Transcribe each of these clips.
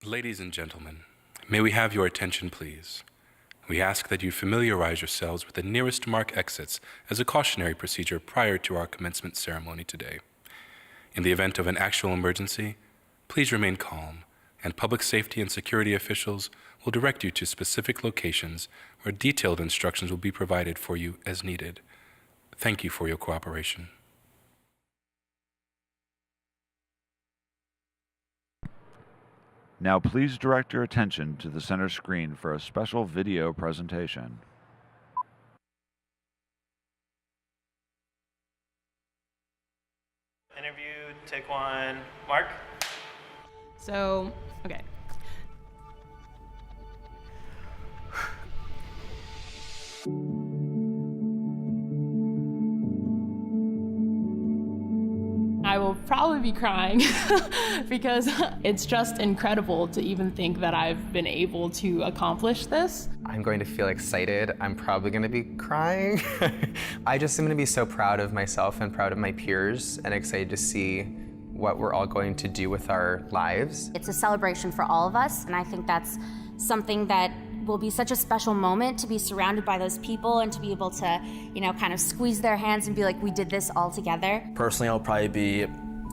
Ladies and gentlemen, may we have your attention, please? We ask that you familiarize yourselves with the nearest marked exits as a cautionary procedure prior to our commencement ceremony today. In the event of an actual emergency, please remain calm, and public safety and security officials will direct you to specific locations where detailed instructions will be provided for you as needed. Thank you for your cooperation. Now please direct your attention to the center screen for a special video presentation. Interview, take one. Mark? So, okay. I will probably be crying because it's just incredible to even think that I've been able to accomplish this. I'm going to feel excited. I'm probably going to be crying. I just am going to be so proud of myself and proud of my peers and excited to see what we're all going to do with our lives. It's a celebration for all of us, and I think that's something that will be such a special moment, to be surrounded by those people and to be able to, kind of squeeze their hands and be like, we did this all together. Personally, it'll probably be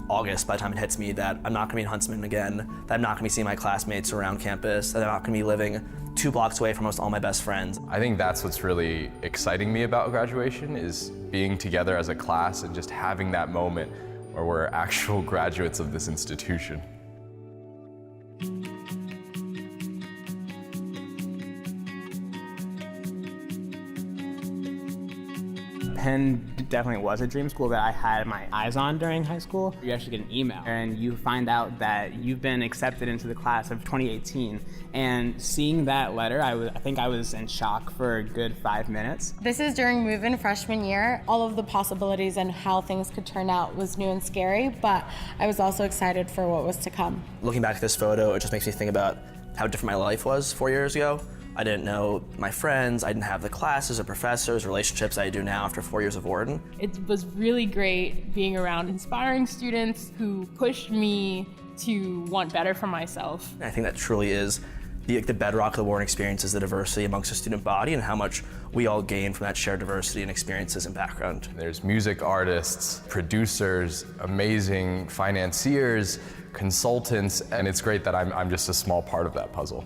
August by the time it hits me that I'm not gonna be in Huntsman again, that I'm not gonna be seeing my classmates around campus, that I'm not gonna be living 2 blocks away from almost all my best friends. I think that's what's really exciting me about graduation, is being together as a class and just having that moment where we're actual graduates of this institution. Penn definitely was a dream school that I had my eyes on during high school. You actually get an email and you find out that you've been accepted into the class of 2018. And seeing that letter, I think I was in shock for a good 5 minutes. This is during move-in freshman year. All of the possibilities and how things could turn out was new and scary, but I was also excited for what was to come. Looking back at this photo, it just makes me think about how different my life was 4 years ago. I didn't know my friends, I didn't have the classes or professors, relationships I do now after 4 years of Wharton. It was really great being around inspiring students who pushed me to want better for myself. I think that truly is the bedrock of the Wharton experience, is the diversity amongst the student body and how much we all gain from that shared diversity and experiences and background. There's music artists, producers, amazing financiers, consultants, and it's great that I'm just a small part of that puzzle.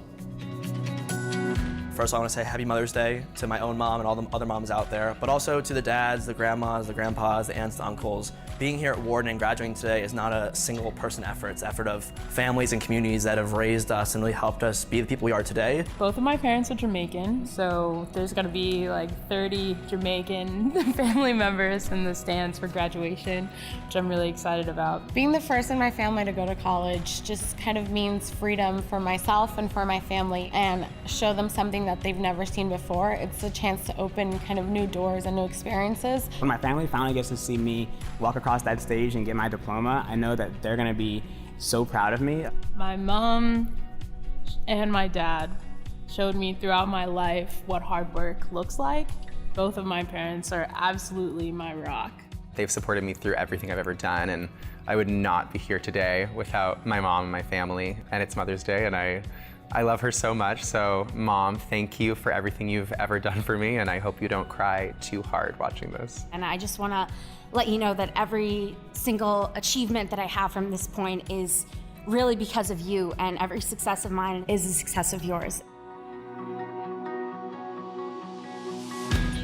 First, I want to say Happy Mother's Day to my own mom and all the other moms out there, but also to the dads, the grandmas, the grandpas, the aunts, the uncles. Being here at Wharton and graduating today is not a single person effort. It's the effort of families and communities that have raised us and really helped us be the people we are today. Both of my parents are Jamaican, so there's gonna be like 30 Jamaican family members in the stands for graduation, which I'm really excited about. Being the first in my family to go to college just kind of means freedom for myself and for my family, and show them something that they've never seen before. It's a chance to open kind of new doors and new experiences. When my family finally gets to see me walk across that stage and get my diploma, I know that they're gonna be so proud of me. My mom and my dad showed me throughout my life what hard work looks like. Both of my parents are absolutely my rock. They've supported me through everything I've ever done, and I would not be here today without my mom and my family. And it's Mother's Day, and I love her so much. So Mom, thank you for everything you've ever done for me, and I hope you don't cry too hard watching this. And I just want to let you know that every single achievement that I have from this point is really because of you, and every success of mine is a success of yours.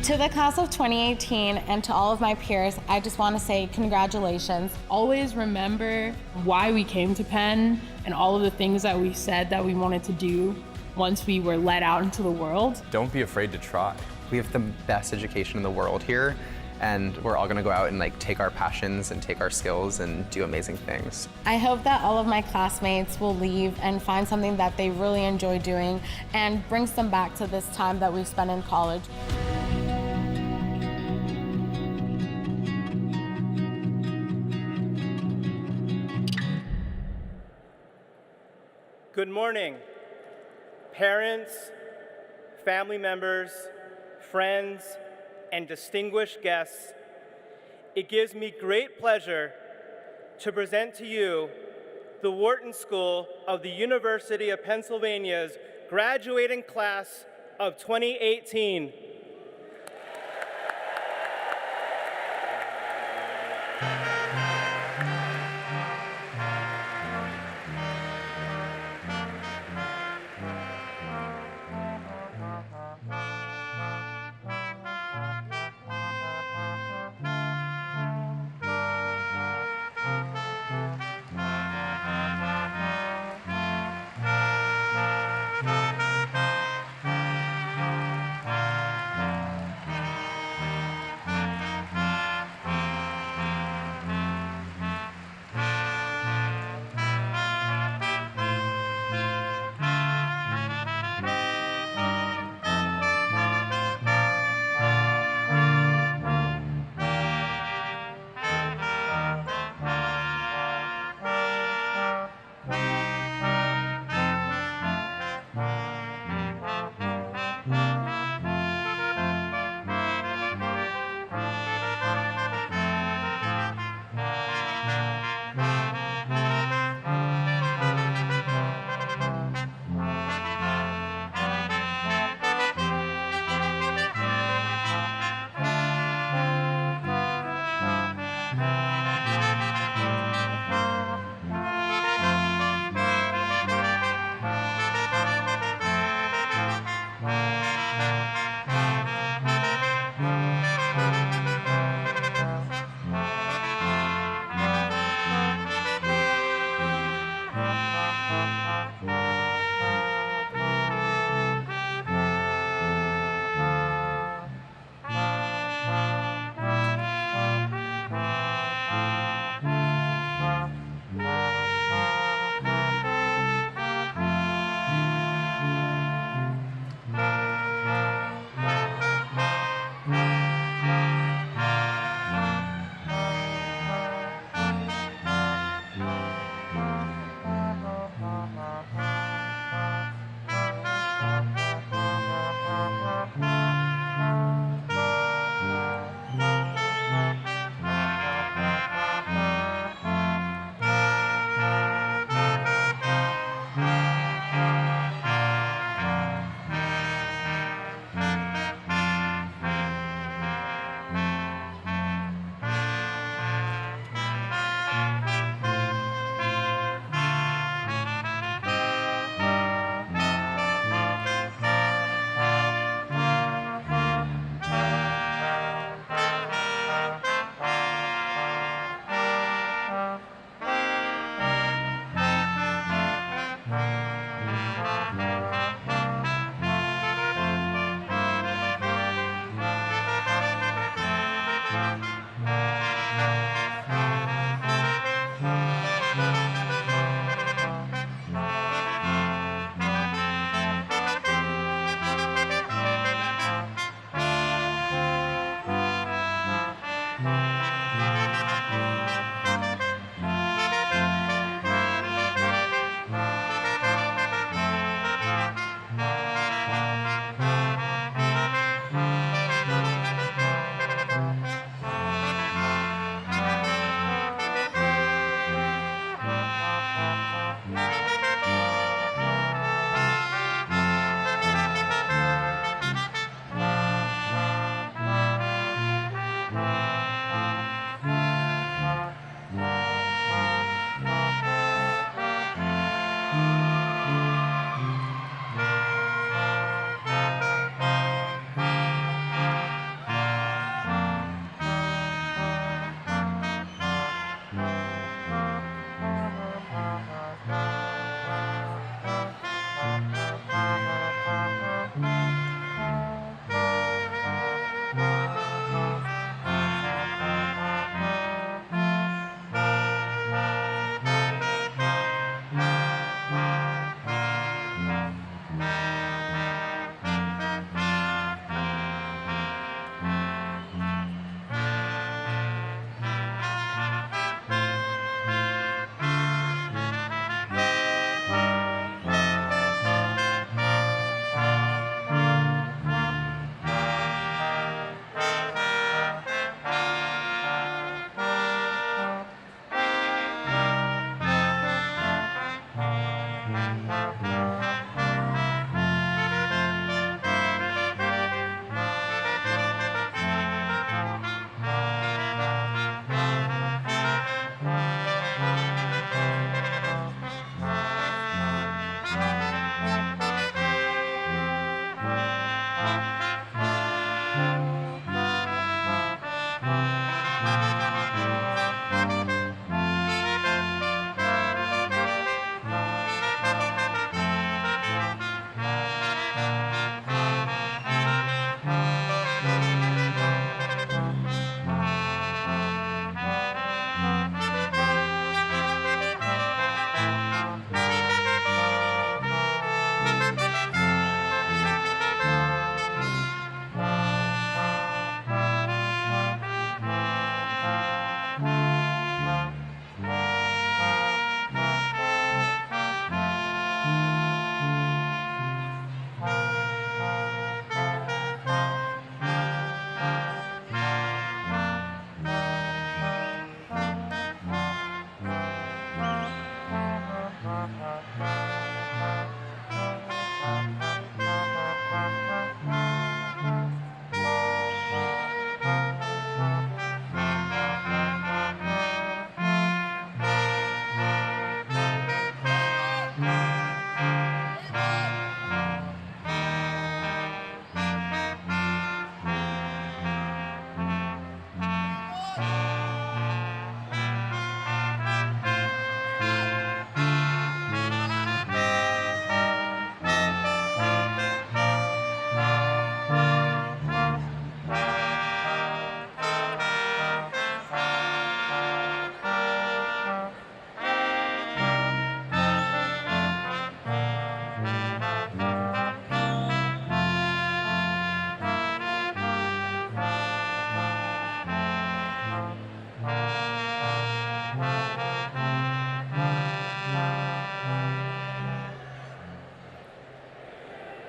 To the class of 2018 and to all of my peers, I just want to say congratulations. Always remember why we came to Penn and all of the things that we said that we wanted to do once we were let out into the world. Don't be afraid to try. We have the best education in the world here, and we're all gonna go out and take our passions and take our skills and do amazing things. I hope that all of my classmates will leave and find something that they really enjoy doing and brings them back to this time that we spent in college. Good morning, parents, family members, friends, and distinguished guests. It gives me great pleasure to present to you the Wharton School of the University of Pennsylvania's graduating class of 2018.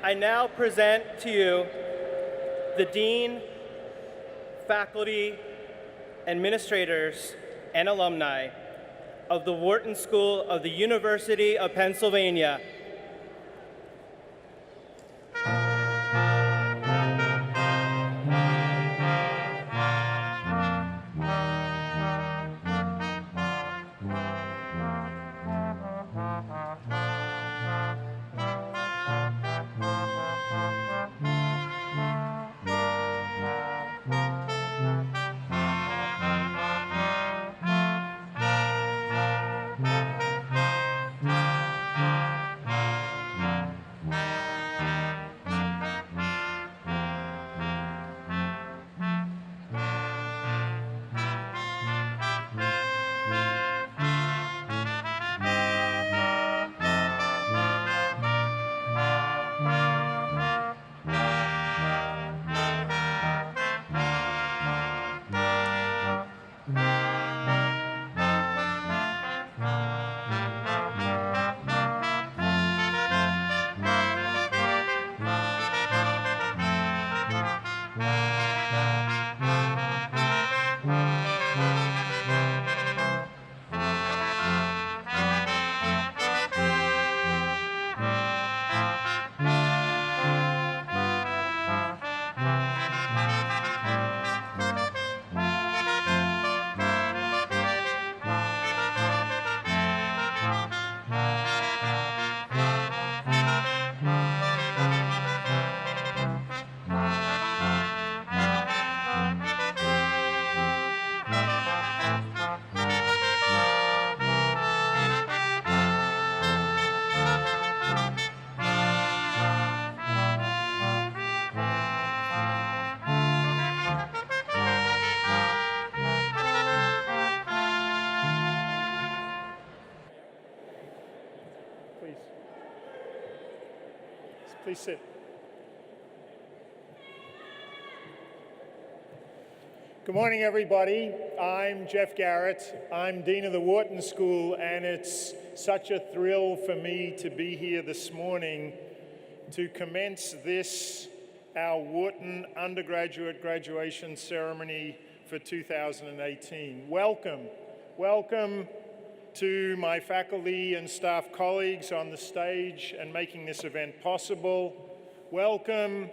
I now present to you the Dean, faculty, administrators, and alumni of the Wharton School of the University of Pennsylvania. Please sit. Good morning, everybody. I'm Jeff Garrett. I'm Dean of the Wharton School, and it's such a thrill for me to be here this morning to commence this, our Wharton Undergraduate Graduation Ceremony for 2018. Welcome. Welcome to my faculty and staff colleagues on the stage and making this event possible. Welcome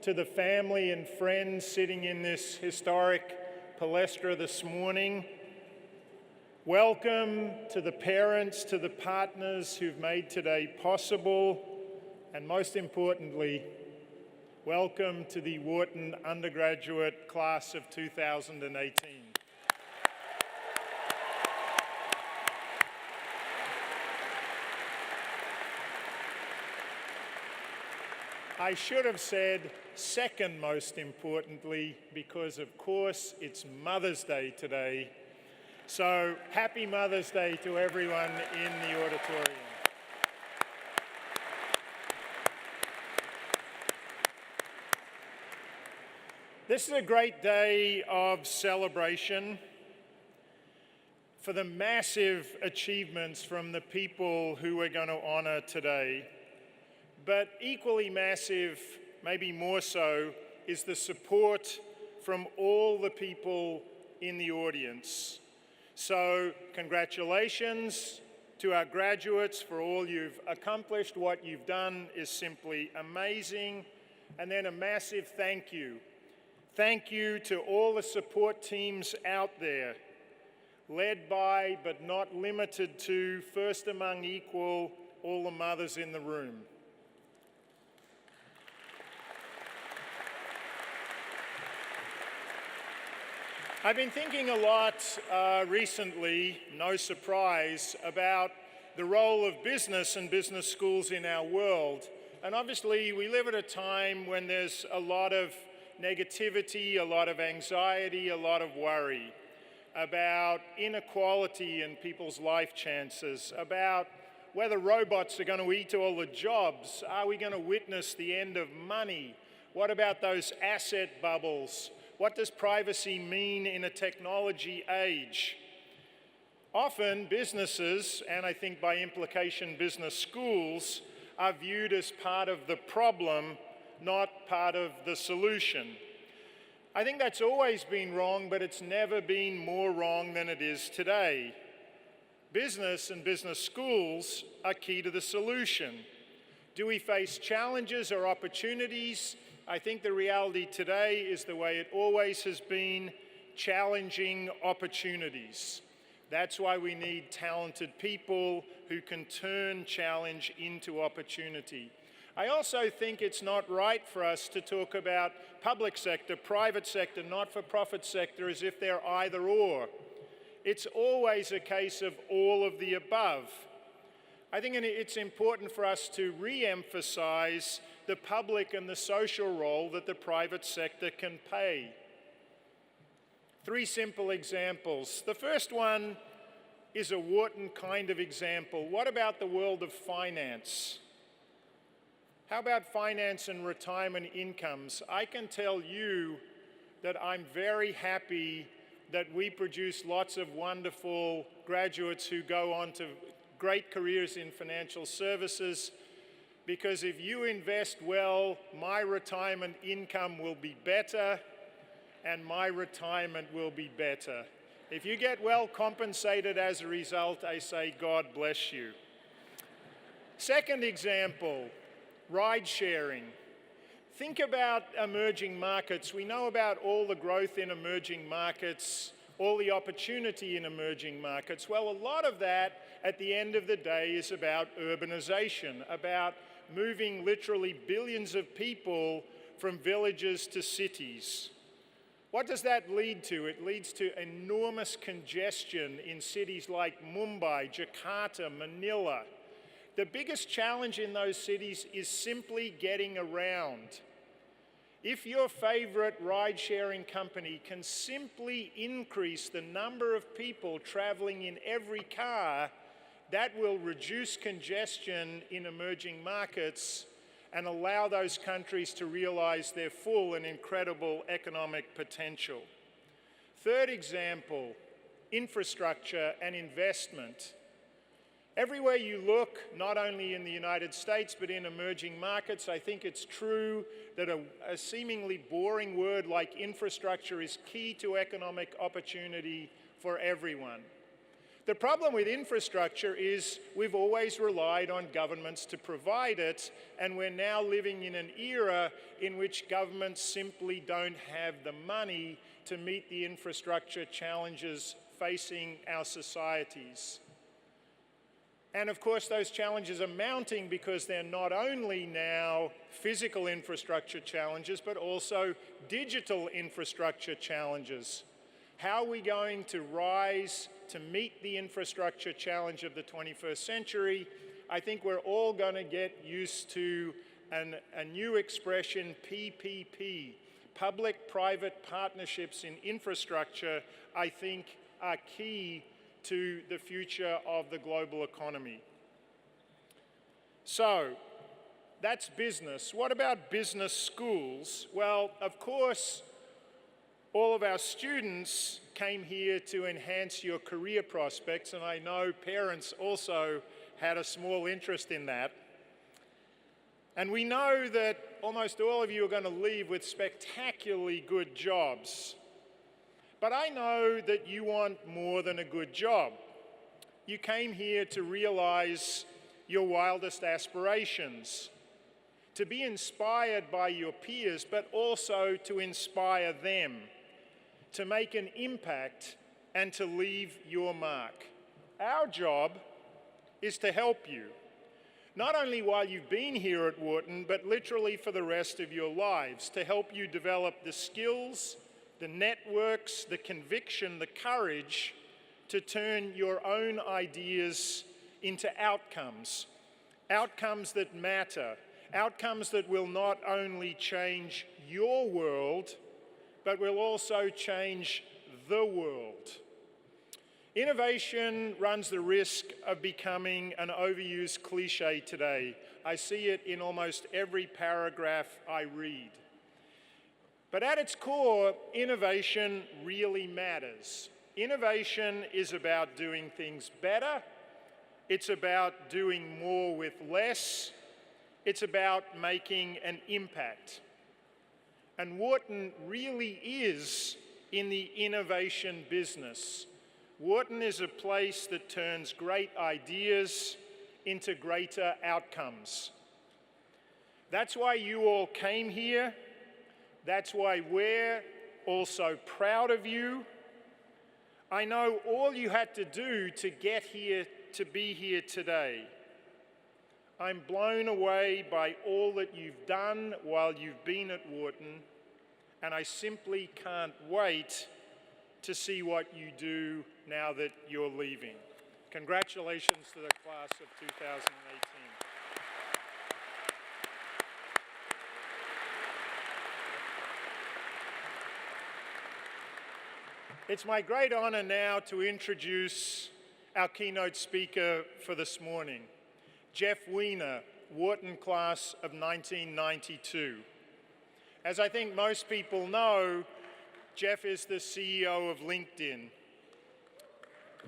to the family and friends sitting in this historic palestra this morning. Welcome to the parents, to the partners who've made today possible. And most importantly, welcome to the Wharton Undergraduate Class of 2018. I should have said second most importantly, because of course it's Mother's Day today. So happy Mother's Day to everyone in the auditorium. This is a great day of celebration for the massive achievements from the people who we're going to honor today. But equally massive, maybe more so, is the support from all the people in the audience. So congratulations to our graduates for all you've accomplished. What you've done is simply amazing. And then a massive thank you. Thank you to all the support teams out there, led by but not limited to, first among equal, all the mothers in the room. I've been thinking a lot recently, no surprise, about the role of business and business schools in our world. And obviously, we live at a time when there's a lot of negativity, a lot of anxiety, a lot of worry about inequality in people's life chances, about whether robots are going to eat all the jobs. Are we going to witness the end of money? What about those asset bubbles? What does privacy mean in a technology age? Often businesses, and I think by implication business schools, are viewed as part of the problem, not part of the solution. I think that's always been wrong, but it's never been more wrong than it is today. Business and business schools are key to the solution. Do we face challenges or opportunities? I think the reality today is the way it always has been, challenging opportunities. That's why we need talented people who can turn challenge into opportunity. I also think it's not right for us to talk about public sector, private sector, not-for-profit sector as if they're either or. It's always a case of all of the above. I think it's important for us to re-emphasize the public and the social role that the private sector can play. 3 simple examples. The first one is a Wharton kind of example. What about the world of finance? How about finance and retirement incomes? I can tell you that I'm very happy that we produce lots of wonderful graduates who go on to great careers in financial services, because if you invest well, my retirement income will be better and my retirement will be better. If you get well compensated as a result, I say, God bless you. Second example, ride sharing. Think about emerging markets. We know about all the growth in emerging markets, all the opportunity in emerging markets. Well, a lot of that, at the end of the day, is about urbanization, about moving literally billions of people from villages to cities. What does that lead to? It leads to enormous congestion in cities like Mumbai, Jakarta, Manila. The biggest challenge in those cities is simply getting around. If your favorite ride-sharing company can simply increase the number of people traveling in every car, that will reduce congestion in emerging markets and allow those countries to realize their full and incredible economic potential. Third example, infrastructure and investment. Everywhere you look, not only in the United States but in emerging markets, I think it's true that a seemingly boring word like infrastructure is key to economic opportunity for everyone. The problem with infrastructure is we've always relied on governments to provide it, and we're now living in an era in which governments simply don't have the money to meet the infrastructure challenges facing our societies. And of course, those challenges are mounting because they're not only now physical infrastructure challenges, but also digital infrastructure challenges. How are we going to rise to meet the infrastructure challenge of the 21st century? I think we're all going to get used to a new expression, PPP. Public-private partnerships in infrastructure, I think, are key to the future of the global economy. So, that's business. What about business schools? Well, of course, all of our students came here to enhance your career prospects, and I know parents also had a small interest in that. And we know that almost all of you are going to leave with spectacularly good jobs. But I know that you want more than a good job. You came here to realize your wildest aspirations, to be inspired by your peers, but also to inspire them, to make an impact and to leave your mark. Our job is to help you, not only while you've been here at Wharton, but literally for the rest of your lives, to help you develop the skills, the networks, the conviction, the courage to turn your own ideas into outcomes, outcomes that matter, outcomes that will not only change your world, but will also change the world. Innovation runs the risk of becoming an overused cliche today. I see it in almost every paragraph I read. But at its core, innovation really matters. Innovation is about doing things better. It's about doing more with less. It's about making an impact. And Wharton really is in the innovation business. Wharton is a place that turns great ideas into greater outcomes. That's why you all came here. That's why we're also proud of you. I know all you had to do to get here, to be here today. I'm blown away by all that you've done while you've been at Wharton, and I simply can't wait to see what you do now that you're leaving. Congratulations to the class of 2018. It's my great honor now to introduce our keynote speaker for this morning, Jeff Weiner, Wharton class of 1992. As I think most people know, Jeff is the CEO of LinkedIn.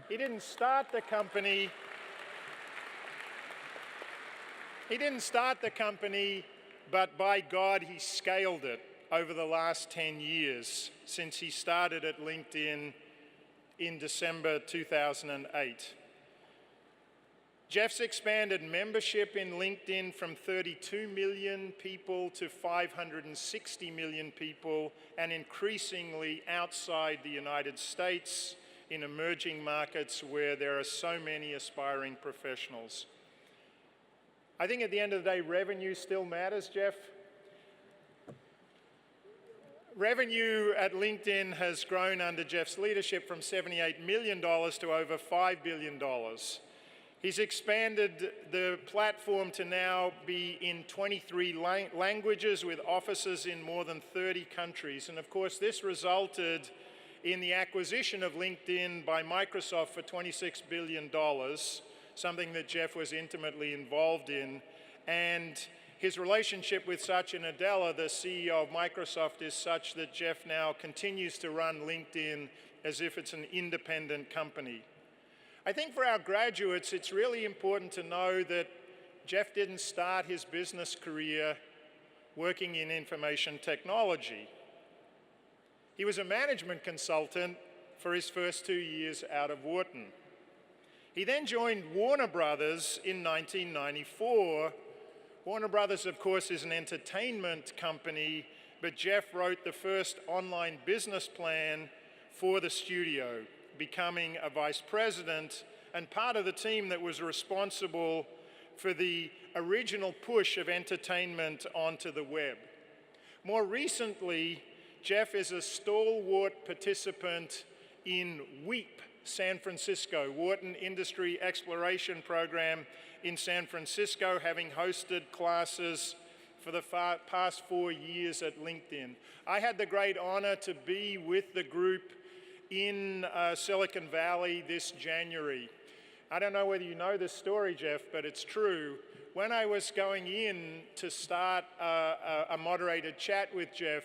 He didn't start the company, but by God, he scaled it over the last 10 years since he started at LinkedIn in December 2008. Jeff's expanded membership in LinkedIn from 32 million people to 560 million people, and increasingly outside the United States in emerging markets where there are so many aspiring professionals. I think at the end of the day, revenue still matters, Jeff. Revenue at LinkedIn has grown under Jeff's leadership from $78 million to over $5 billion. He's expanded the platform to now be in 23 languages with offices in more than 30 countries. And of course, this resulted in the acquisition of LinkedIn by Microsoft for $26 billion, something that Jeff was intimately involved in. And his relationship with Satya Nadella, the CEO of Microsoft, is such that Jeff now continues to run LinkedIn as if it's an independent company. I think for our graduates, it's really important to know that Jeff didn't start his business career working in information technology. He was a management consultant for his first 2 years out of Wharton. He then joined Warner Brothers in 1994. Warner Brothers, of course, is an entertainment company, but Jeff wrote the first online business plan for the studio, becoming a vice president and part of the team that was responsible for the original push of entertainment onto the web. More recently, Jeff is a stalwart participant in WEEP San Francisco, Wharton Industry Exploration Program in San Francisco, having hosted classes for the past 4 years at LinkedIn. I had the great honor to be with the group in Silicon Valley this January. I don't know whether you know this story, Jeff, but it's true. When I was going in to start a moderated chat with Jeff,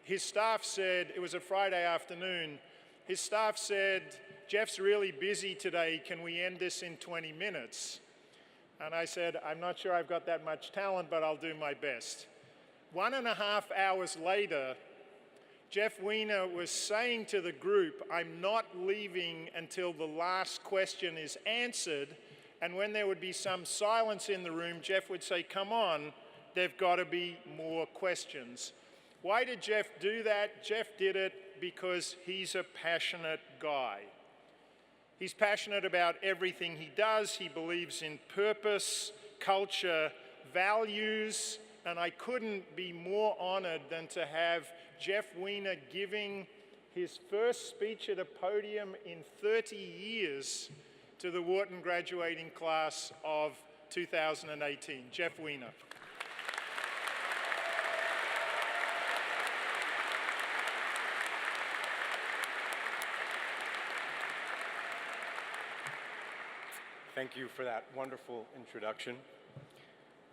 his staff said, it was a Friday afternoon, his staff said, "Jeff's really busy today, can we end this in 20 minutes? And I said, "I'm not sure I've got that much talent, but I'll do my best." 1.5 hours later, Jeff Weiner was saying to the group, "I'm not leaving until the last question is answered." And when there would be some silence in the room, Jeff would say, "Come on, there've got to be more questions." Why did Jeff do that? Jeff did it because he's a passionate guy. He's passionate about everything he does. He believes in purpose, culture, values, and I couldn't be more honored than to have Jeff Weiner giving his first speech at a podium in 30 years to the Wharton graduating class of 2018. Jeff Weiner. Thank you for that wonderful introduction.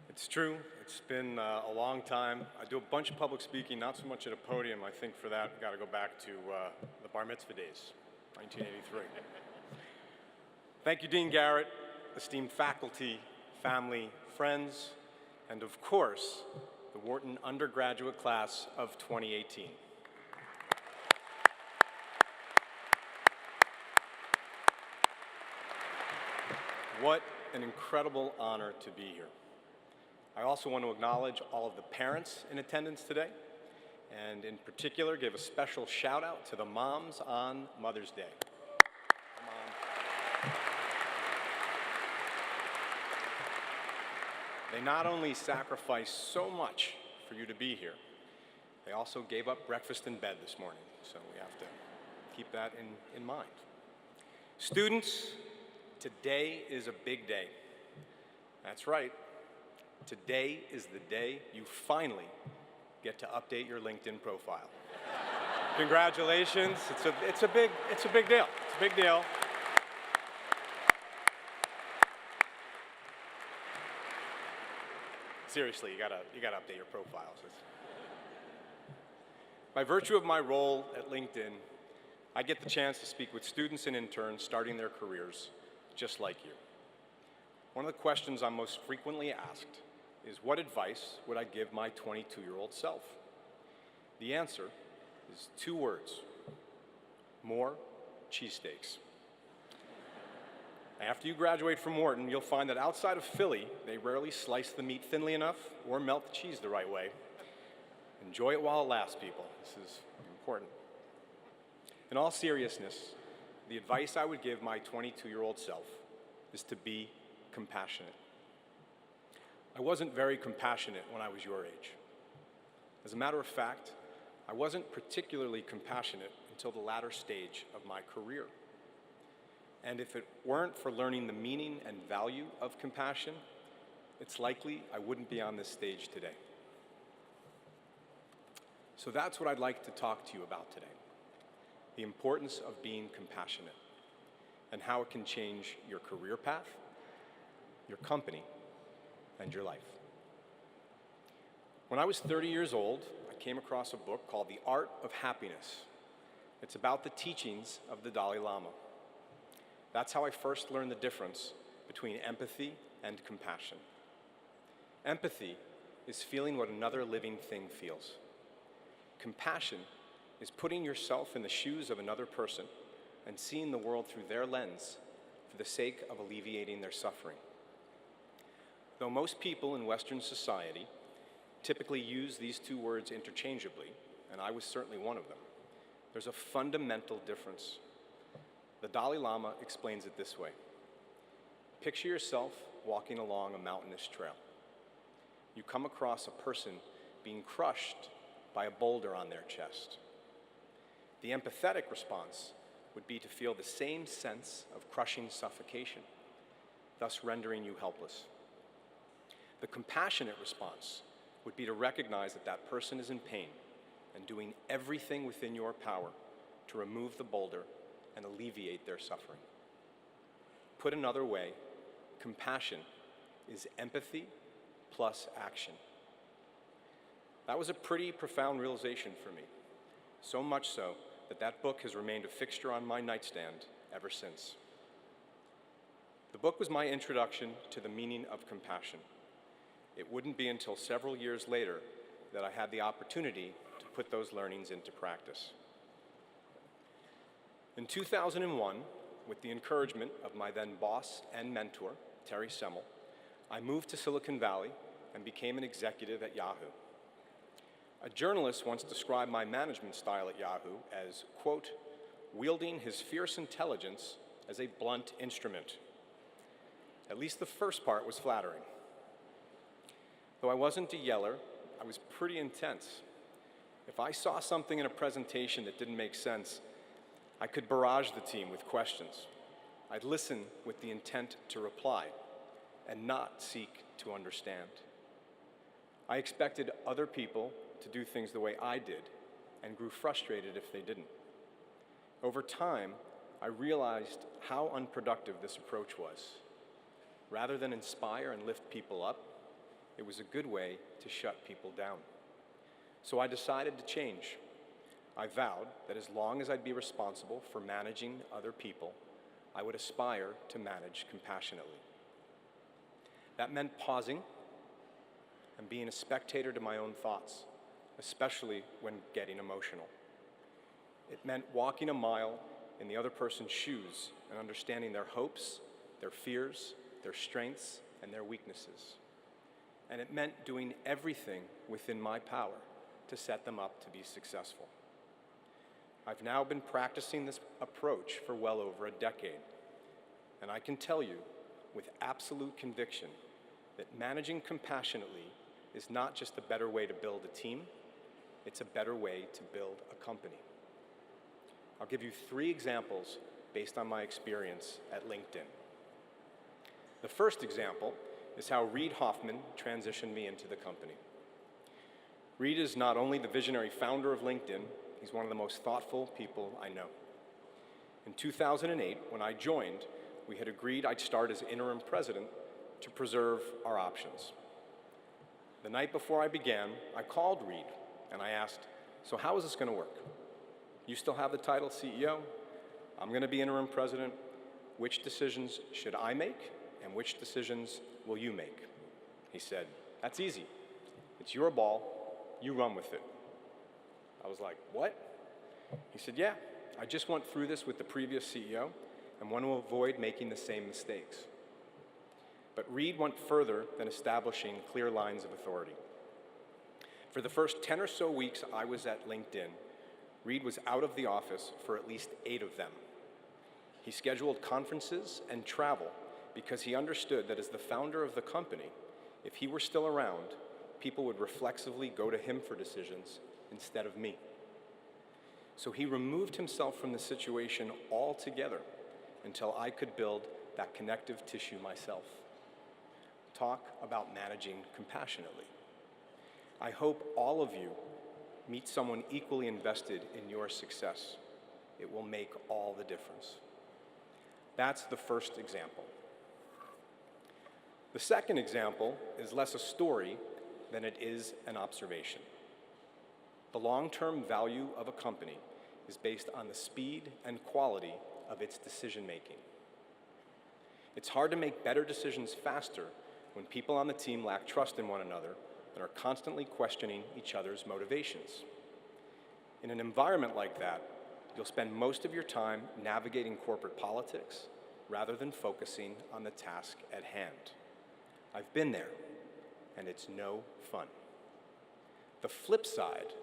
It's true, it's been a long time. I do a bunch of public speaking, not so much at a podium. I think for that, we've got to go back to the bar mitzvah days, 1983. Thank you, Dean Garrett, esteemed faculty, family, friends, and of course, the Wharton Undergraduate Class of 2018. What an incredible honor to be here. I also want to acknowledge all of the parents in attendance today, and in particular, give a special shout out to the moms on Mother's Day. They not only sacrificed so much for you to be here, they also gave up breakfast in bed this morning, so we have to keep that in mind. Students, today is a big day. That's right. Today is the day you finally get to update your LinkedIn profile. Congratulations. It's a big deal. It's a big deal. Seriously, you gotta update your profiles. By virtue of my role at LinkedIn, I get the chance to speak with students and interns starting their careers just like you. One of the questions I'm most frequently asked is, what advice would I give my 22-year-old self? The answer is 2 words: more cheesesteaks. After you graduate from Wharton, you'll find that outside of Philly, they rarely slice the meat thinly enough or melt the cheese the right way. Enjoy it while it lasts, people. This is important. In all seriousness, the advice I would give my 22-year-old self is to be compassionate. I wasn't very compassionate when I was your age. As a matter of fact, I wasn't particularly compassionate until the latter stage of my career. And if it weren't for learning the meaning and value of compassion, it's likely I wouldn't be on this stage today. So that's what I'd like to talk to you about today: the importance of being compassionate and how it can change your career path, your company, and your life. When I was 30 years old, I came across a book called The Art of Happiness. It's about the teachings of the Dalai Lama. That's how I first learned the difference between empathy and compassion. Empathy is feeling what another living thing feels. Compassion is putting yourself in the shoes of another person and seeing the world through their lens for the sake of alleviating their suffering. Though most people in Western society typically use these 2 words interchangeably, and I was certainly one of them, there's a fundamental difference. The Dalai Lama explains it this way: picture yourself walking along a mountainous trail. You come across a person being crushed by a boulder on their chest. The empathetic response would be to feel the same sense of crushing suffocation, thus rendering you helpless. The compassionate response would be to recognize that that person is in pain and doing everything within your power to remove the boulder and alleviate their suffering. Put another way, compassion is empathy plus action. That was a pretty profound realization for me, so much so that that book has remained a fixture on my nightstand ever since. The book was my introduction to the meaning of compassion. It wouldn't be until several years later that I had the opportunity to put those learnings into practice. In 2001, with the encouragement of my then boss and mentor, Terry Semmel, I moved to Silicon Valley and became an executive at Yahoo. A journalist once described my management style at Yahoo as, quote, wielding his fierce intelligence as a blunt instrument. At least the first part was flattering. Though I wasn't a yeller, I was pretty intense. If I saw something in a presentation that didn't make sense, I could barrage the team with questions. I'd listen with the intent to reply and not seek to understand. I expected other people to do things the way I did and grew frustrated if they didn't. Over time, I realized how unproductive this approach was. Rather than inspire and lift people up, it was a good way to shut people down. So I decided to change. I vowed that as long as I'd be responsible for managing other people, I would aspire to manage compassionately. That meant pausing, and being a spectator to my own thoughts, especially when getting emotional. It meant walking a mile in the other person's shoes and understanding their hopes, their fears, their strengths, and their weaknesses. And it meant doing everything within my power to set them up to be successful. I've now been practicing this approach for well over a decade, and I can tell you with absolute conviction that managing compassionately is not just a better way to build a team, it's a better way to build a company. I'll give you 3 examples based on my experience at LinkedIn. The first example is how Reid Hoffman transitioned me into the company. Reid is not only the visionary founder of LinkedIn, he's one of the most thoughtful people I know. In 2008, when I joined, we had agreed I'd start as interim president to preserve our options. The night before I began, I called Reid and I asked, so how is this going to work? You still have the title CEO? I'm going to be interim president. Which decisions should I make and which decisions will you make? He said, that's easy. It's your ball, you run with it. I was like, what? He said, yeah, I just went through this with the previous CEO and want to avoid making the same mistakes. But Reid went further than establishing clear lines of authority. For the first 10 or so weeks I was at LinkedIn, Reid was out of the office for at least 8 of them. He scheduled conferences and travel because he understood that as the founder of the company, if he were still around, people would reflexively go to him for decisions instead of me. So he removed himself from the situation altogether until I could build that connective tissue myself. Talk about managing compassionately. I hope all of you meet someone equally invested in your success. It will make all the difference. That's the first example. The second example is less a story than it is an observation. The long-term value of a company is based on the speed and quality of its decision-making. It's hard to make better decisions faster when people on the team lack trust in one another and are constantly questioning each other's motivations. In an environment like that, you'll spend most of your time navigating corporate politics rather than focusing on the task at hand. I've been there, and it's no fun. The flip side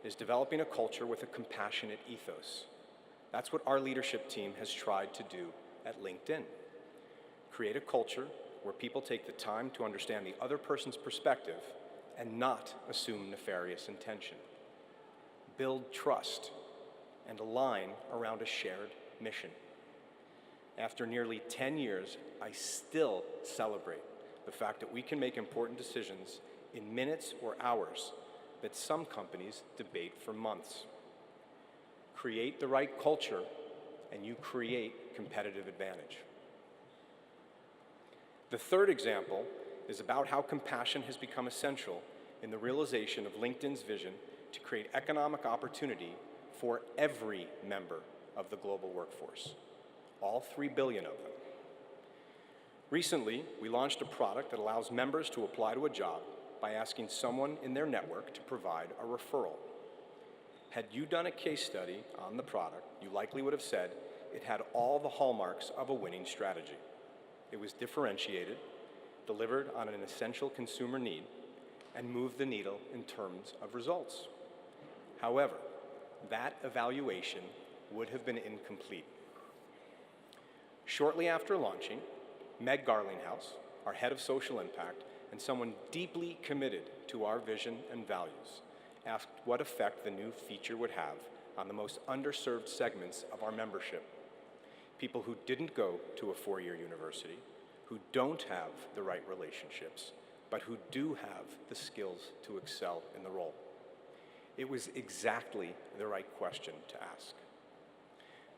is developing a culture with a compassionate ethos. That's what our leadership team has tried to do at LinkedIn. Create a culture where people take the time to understand the other person's perspective and not assume nefarious intention. Build trust and align around a shared mission. After nearly 10 years, I still celebrate the fact that we can make important decisions in minutes or hours that some companies debate for months. Create the right culture, and you create competitive advantage. The third example is about how compassion has become essential in the realization of LinkedIn's vision to create economic opportunity for every member of the global workforce, all 3 billion of them. Recently, we launched a product that allows members to apply to a job by asking someone in their network to provide a referral. Had you done a case study on the product, you likely would have said it had all the hallmarks of a winning strategy. It was differentiated, delivered on an essential consumer need, and moved the needle in terms of results. However, that evaluation would have been incomplete. Shortly after launching, Meg Garlinghouse, our head of social impact, and someone deeply committed to our vision and values, asked what effect the new feature would have on the most underserved segments of our membership. People who didn't go to a 4-year university, who don't have the right relationships, but who do have the skills to excel in the role. It was exactly the right question to ask.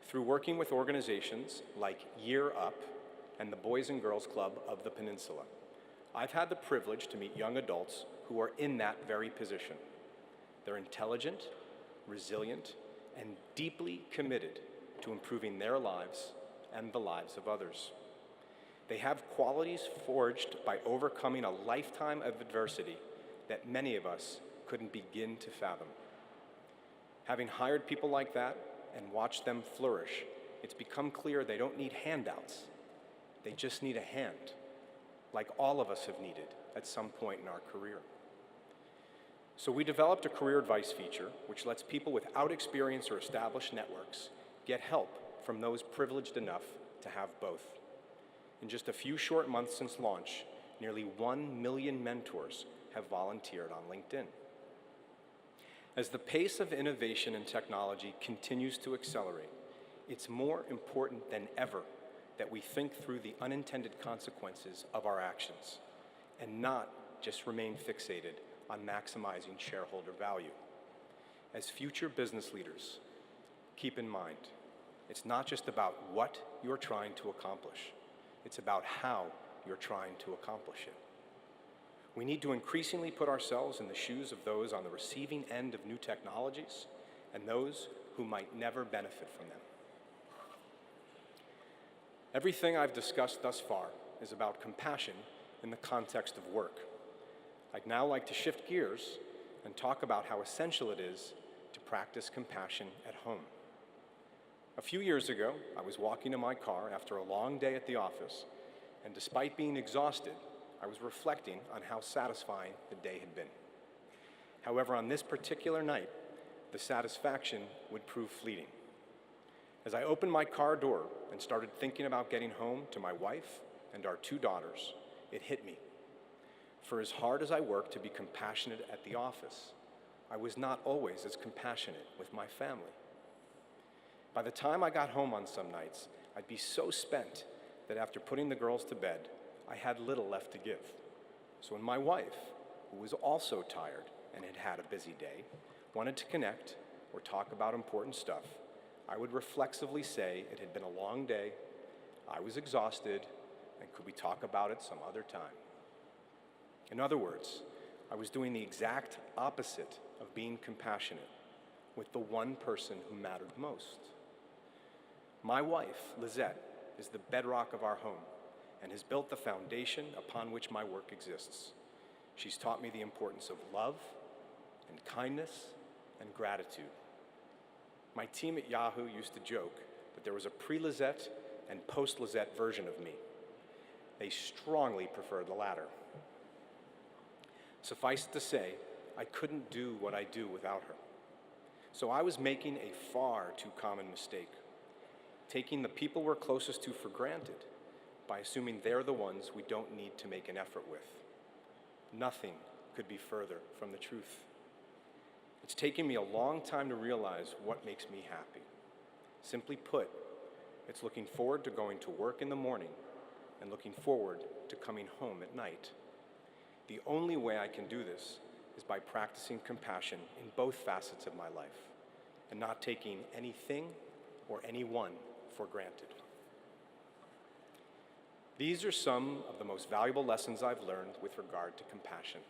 Through working with organizations like Year Up and the Boys and Girls Club of the Peninsula, I've had the privilege to meet young adults who are in that very position. They're intelligent, resilient, and deeply committed to improving their lives and the lives of others. They have qualities forged by overcoming a lifetime of adversity that many of us couldn't begin to fathom. Having hired people like that and watched them flourish, it's become clear they don't need handouts. They just need a hand, like all of us have needed at some point in our career. So we developed a career advice feature which lets people without experience or established networks get help from those privileged enough to have both. In just a few short months since launch, nearly 1 million mentors have volunteered on LinkedIn. As the pace of innovation and technology continues to accelerate, it's more important than ever that we think through the unintended consequences of our actions and not just remain fixated on maximizing shareholder value. As future business leaders, keep in mind, it's not just about what you're trying to accomplish, it's about how you're trying to accomplish it. We need to increasingly put ourselves in the shoes of those on the receiving end of new technologies and those who might never benefit from them. Everything I've discussed thus far is about compassion in the context of work. I'd now like to shift gears and talk about how essential it is to practice compassion at home. A few years ago, I was walking in my car after a long day at the office, and despite being exhausted, I was reflecting on how satisfying the day had been. However, on this particular night, the satisfaction would prove fleeting. As I opened my car door and started thinking about getting home to my wife and our 2 daughters, it hit me. For as hard as I worked to be compassionate at the office, I was not always as compassionate with my family. By the time I got home on some nights, I'd be so spent that after putting the girls to bed, I had little left to give. So when my wife, who was also tired and had had a busy day, wanted to connect or talk about important stuff, I would reflexively say it had been a long day, I was exhausted, and could we talk about it some other time? In other words, I was doing the exact opposite of being compassionate with the one person who mattered most. My wife, Lizette, is the bedrock of our home and has built the foundation upon which my work exists. She's taught me the importance of love and kindness and gratitude. My team at Yahoo used to joke that there was a pre-Lizette and post-Lizette version of me. They strongly preferred the latter. Suffice it to say, I couldn't do what I do without her. So I was making a far too common mistake, taking the people we're closest to for granted by assuming they're the ones we don't need to make an effort with. Nothing could be further from the truth. It's taken me a long time to realize what makes me happy. Simply put, it's looking forward to going to work in the morning and looking forward to coming home at night. The only way I can do this is by practicing compassion in both facets of my life and not taking anything or anyone for granted. These are some of the most valuable lessons I've learned with regard to compassion.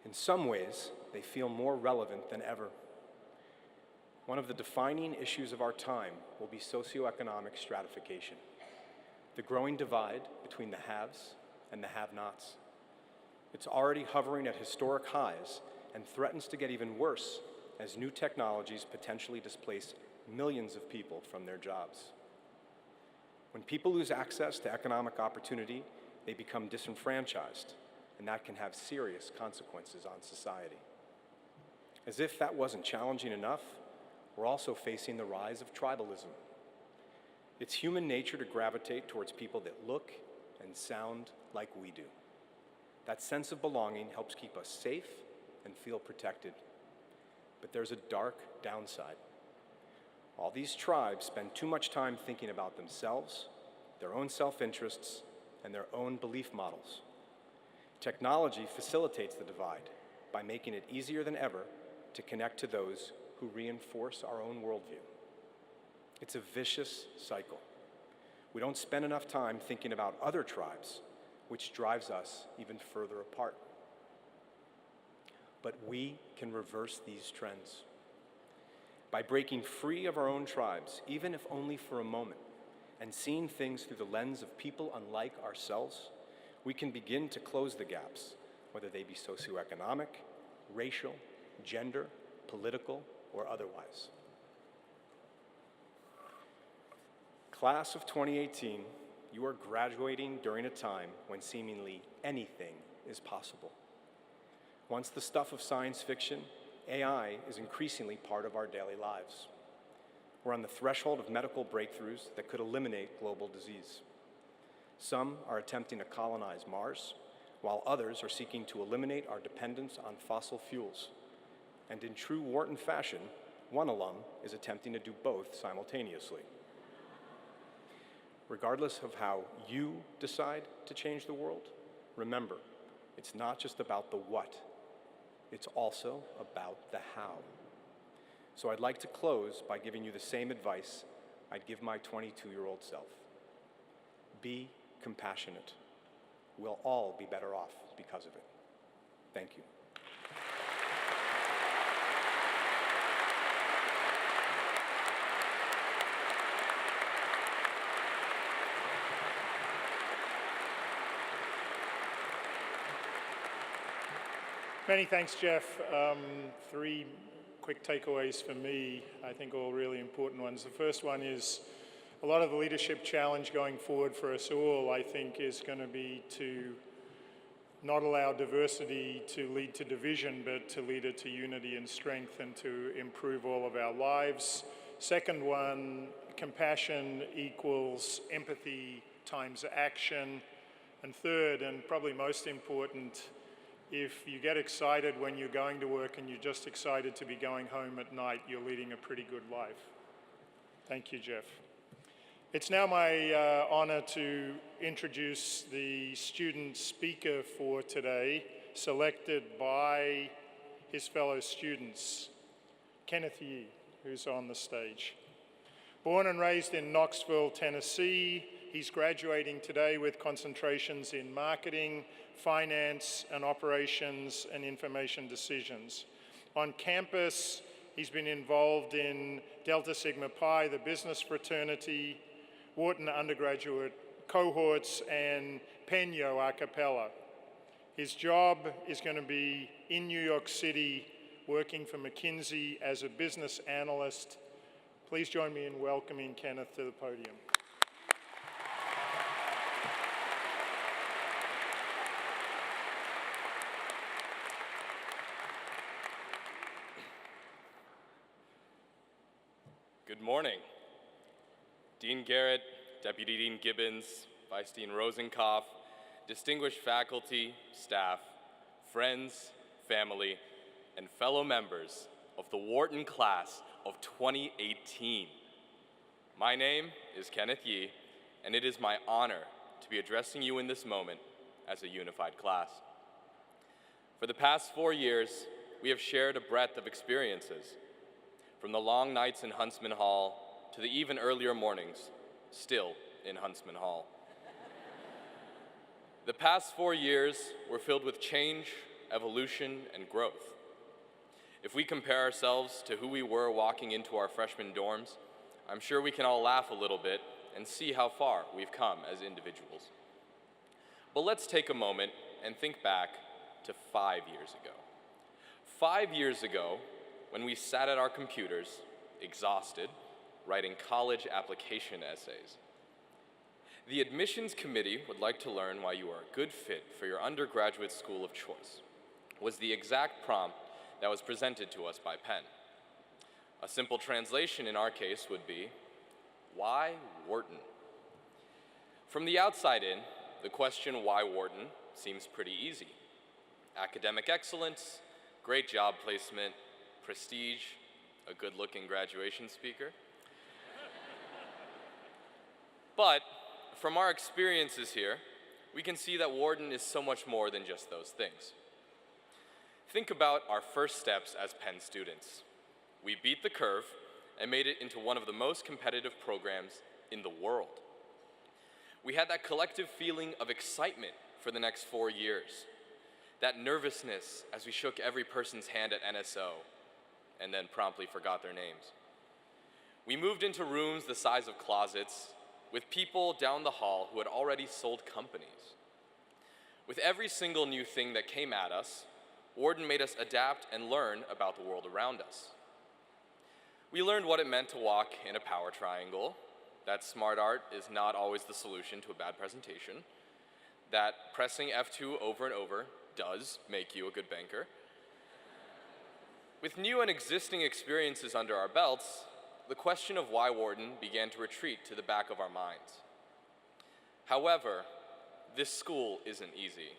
In some ways, they feel more relevant than ever. One of the defining issues of our time will be socioeconomic stratification, the growing divide between the haves and the have-nots. It's already hovering at historic highs and threatens to get even worse as new technologies potentially displace millions of people from their jobs. When people lose access to economic opportunity, they become disenfranchised, and that can have serious consequences on society. As if that wasn't challenging enough, we're also facing the rise of tribalism. It's human nature to gravitate towards people that look and sound like we do. That sense of belonging helps keep us safe and feel protected. But there's a dark downside. All these tribes spend too much time thinking about themselves, their own self-interests, and their own belief models. Technology facilitates the divide by making it easier than ever to connect to those who reinforce our own worldview. It's a vicious cycle. We don't spend enough time thinking about other tribes, which drives us even further apart. But we can reverse these trends. By breaking free of our own tribes, even if only for a moment, and seeing things through the lens of people unlike ourselves, we can begin to close the gaps, whether they be socioeconomic, racial, gender, political, or otherwise. Class of 2018, you are graduating during a time when seemingly anything is possible. Once the stuff of science fiction, AI is increasingly part of our daily lives. We're on the threshold of medical breakthroughs that could eliminate global disease. Some are attempting to colonize Mars, while others are seeking to eliminate our dependence on fossil fuels. And in true Wharton fashion, one alum is attempting to do both simultaneously. Regardless of how you decide to change the world, remember, it's not just about the what, it's also about the how. So I'd like to close by giving you the same advice I'd give my 22-year-old self. Be compassionate. We'll all be better off because of it. Thank you. Many thanks, Jeff. Three quick takeaways for me, I think all really important ones. The first one is a lot of the leadership challenge going forward for us all, I think, is going to be to not allow diversity to lead to division, but to lead it to unity and strength and to improve all of our lives. Second one, compassion equals empathy times action. And third, and probably most important, if you get excited when you're going to work and you're just excited to be going home at night, you're leading a pretty good life. Thank you, Jeff. It's now my honor to introduce the student speaker for today, selected by his fellow students, Kenneth Yee, who's on the stage. Born and raised in Knoxville, Tennessee, he's graduating today with concentrations in marketing, finance, and operations and information decisions. On campus, he's been involved in Delta Sigma Pi, the business fraternity, Wharton undergraduate cohorts, and Penn a cappella. His job is going to be in New York City, working for McKinsey as a business analyst. Please join me in welcoming Kenneth to the podium. Good morning. Dean Garrett, Deputy Dean Gibbons, Vice Dean Rosenkopf, distinguished faculty, staff, friends, family, and fellow members of the Wharton class of 2018. My name is Kenneth Yee, and it is my honor to be addressing you in this moment as a unified class. For the past 4 years, we have shared a breadth of experiences, from the long nights in Huntsman Hall to the even earlier mornings, still in Huntsman Hall. The past 4 years were filled with change, evolution, and growth. If we compare ourselves to who we were walking into our freshman dorms, I'm sure we can all laugh a little bit and see how far we've come as individuals. But let's take a moment and think back to 5 years ago. 5 years ago, when we sat at our computers, exhausted, writing college application essays. The admissions committee would like to learn why you are a good fit for your undergraduate school of choice, was the exact prompt that was presented to us by Penn. A simple translation in our case would be, why Wharton? From the outside in, the question why Wharton seems pretty easy. Academic excellence, great job placement, prestige, a good-looking graduation speaker. But from our experiences here, we can see that Wharton is so much more than just those things. Think about our first steps as Penn students. We beat the curve and made it into one of the most competitive programs in the world. We had that collective feeling of excitement for the next 4 years, that nervousness as we shook every person's hand at NSO and then promptly forgot their names. We moved into rooms the size of closets with people down the hall who had already sold companies. With every single new thing that came at us, Wharton made us adapt and learn about the world around us. We learned what it meant to walk in a power triangle, that smart art is not always the solution to a bad presentation, that pressing F2 over and over does make you a good banker. With new and existing experiences under our belts, the question of why Wharton began to retreat to the back of our minds. However, this school isn't easy.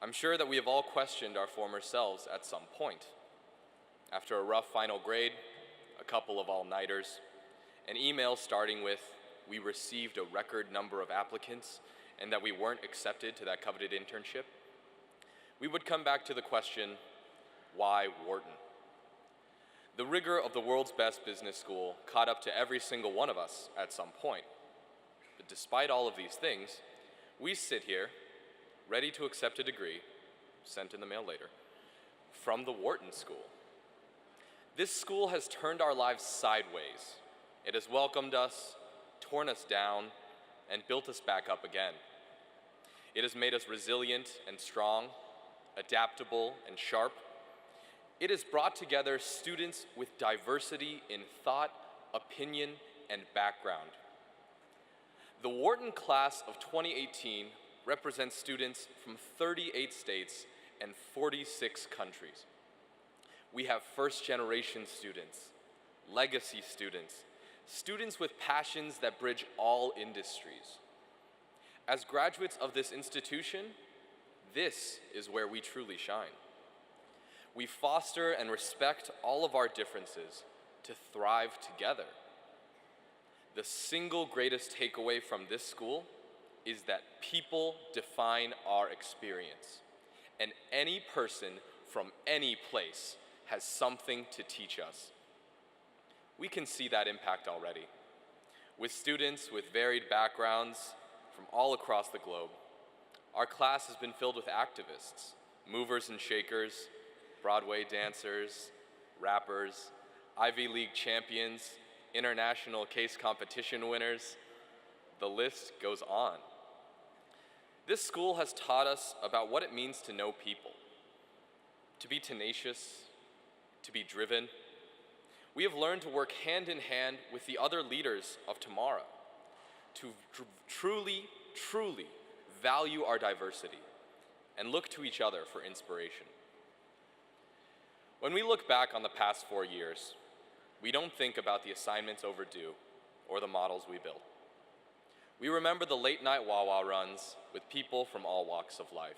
I'm sure that we have all questioned our former selves at some point. After a rough final grade, a couple of all-nighters, an email starting with, "We received a record number of applicants," and that we weren't accepted to that coveted internship, we would come back to the question, why Wharton? The rigor of the world's best business school caught up to every single one of us at some point. But despite all of these things, we sit here, ready to accept a degree, sent in the mail later, from the Wharton School. This school has turned our lives sideways. It has welcomed us, torn us down, and built us back up again. It has made us resilient and strong, adaptable and sharp. It has brought together students with diversity in thought, opinion, and background. The Wharton class of 2018 represents students from 38 states and 46 countries. We have first-generation students, legacy students, students with passions that bridge all industries. As graduates of this institution, this is where we truly shine. We foster and respect all of our differences to thrive together. The single greatest takeaway from this school is that people define our experience, and any person from any place has something to teach us. We can see that impact already, with students with varied backgrounds from all across the globe. Our class has been filled with activists, movers and shakers, Broadway dancers, rappers, Ivy League champions, international case competition winners. The list goes on. This school has taught us about what it means to know people, to be tenacious, to be driven. We have learned to work hand in hand with the other leaders of tomorrow, to truly value our diversity and look to each other for inspiration. When we look back on the past 4 years, we don't think about the assignments overdue or the models we built. We remember the late-night Wawa runs with people from all walks of life.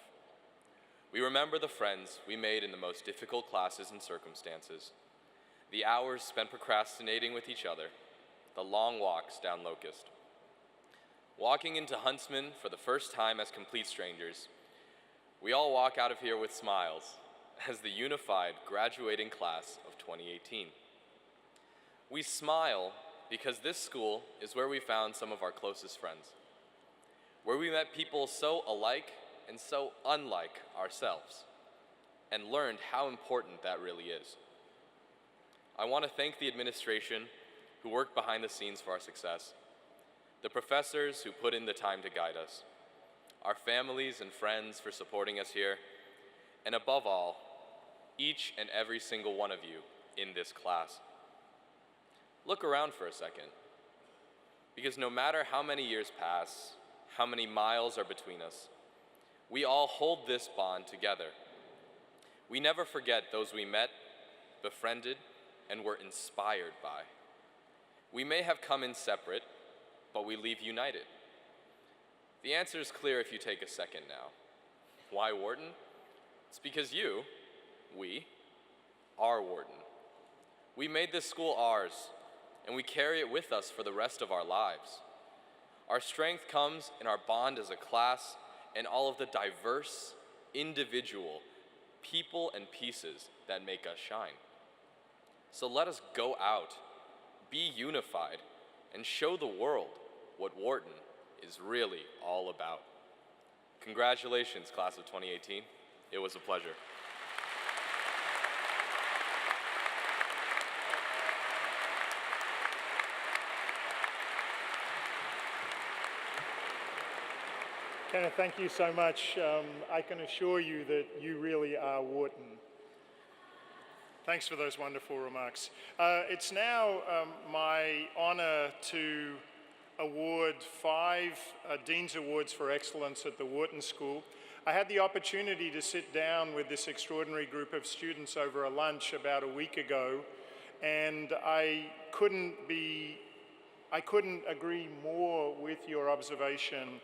We remember the friends we made in the most difficult classes and circumstances, the hours spent procrastinating with each other, the long walks down Locust. Walking into Huntsman for the first time as complete strangers, we all walk out of here with smiles as the unified graduating class of 2018. We smile because this school is where we found some of our closest friends, where we met people so alike and so unlike ourselves, and learned how important that really is. I want to thank the administration who worked behind the scenes for our success, the professors who put in the time to guide us, our families and friends for supporting us here, and above all, each and every single one of you in this class. Look around for a second, because no matter how many years pass, how many miles are between us, we all hold this bond together. We never forget those we met, befriended, and were inspired by. We may have come in separate, but we leave united. The answer is clear if you take a second now. Why Wharton? It's because we, are Wharton. We made this school ours, and we carry it with us for the rest of our lives. Our strength comes in our bond as a class and all of the diverse, individual people and pieces that make us shine. So let us go out, be unified, and show the world what Wharton is really all about. Congratulations, class of 2018. It was a pleasure. Kenneth, thank you so much. I can assure you that you really are Wharton. Thanks for those wonderful remarks. It's now my honor to award 5 Dean's Awards for Excellence at the Wharton School. I had the opportunity to sit down with this extraordinary group of students over a lunch about a week ago, and I couldn't agree more with your observation,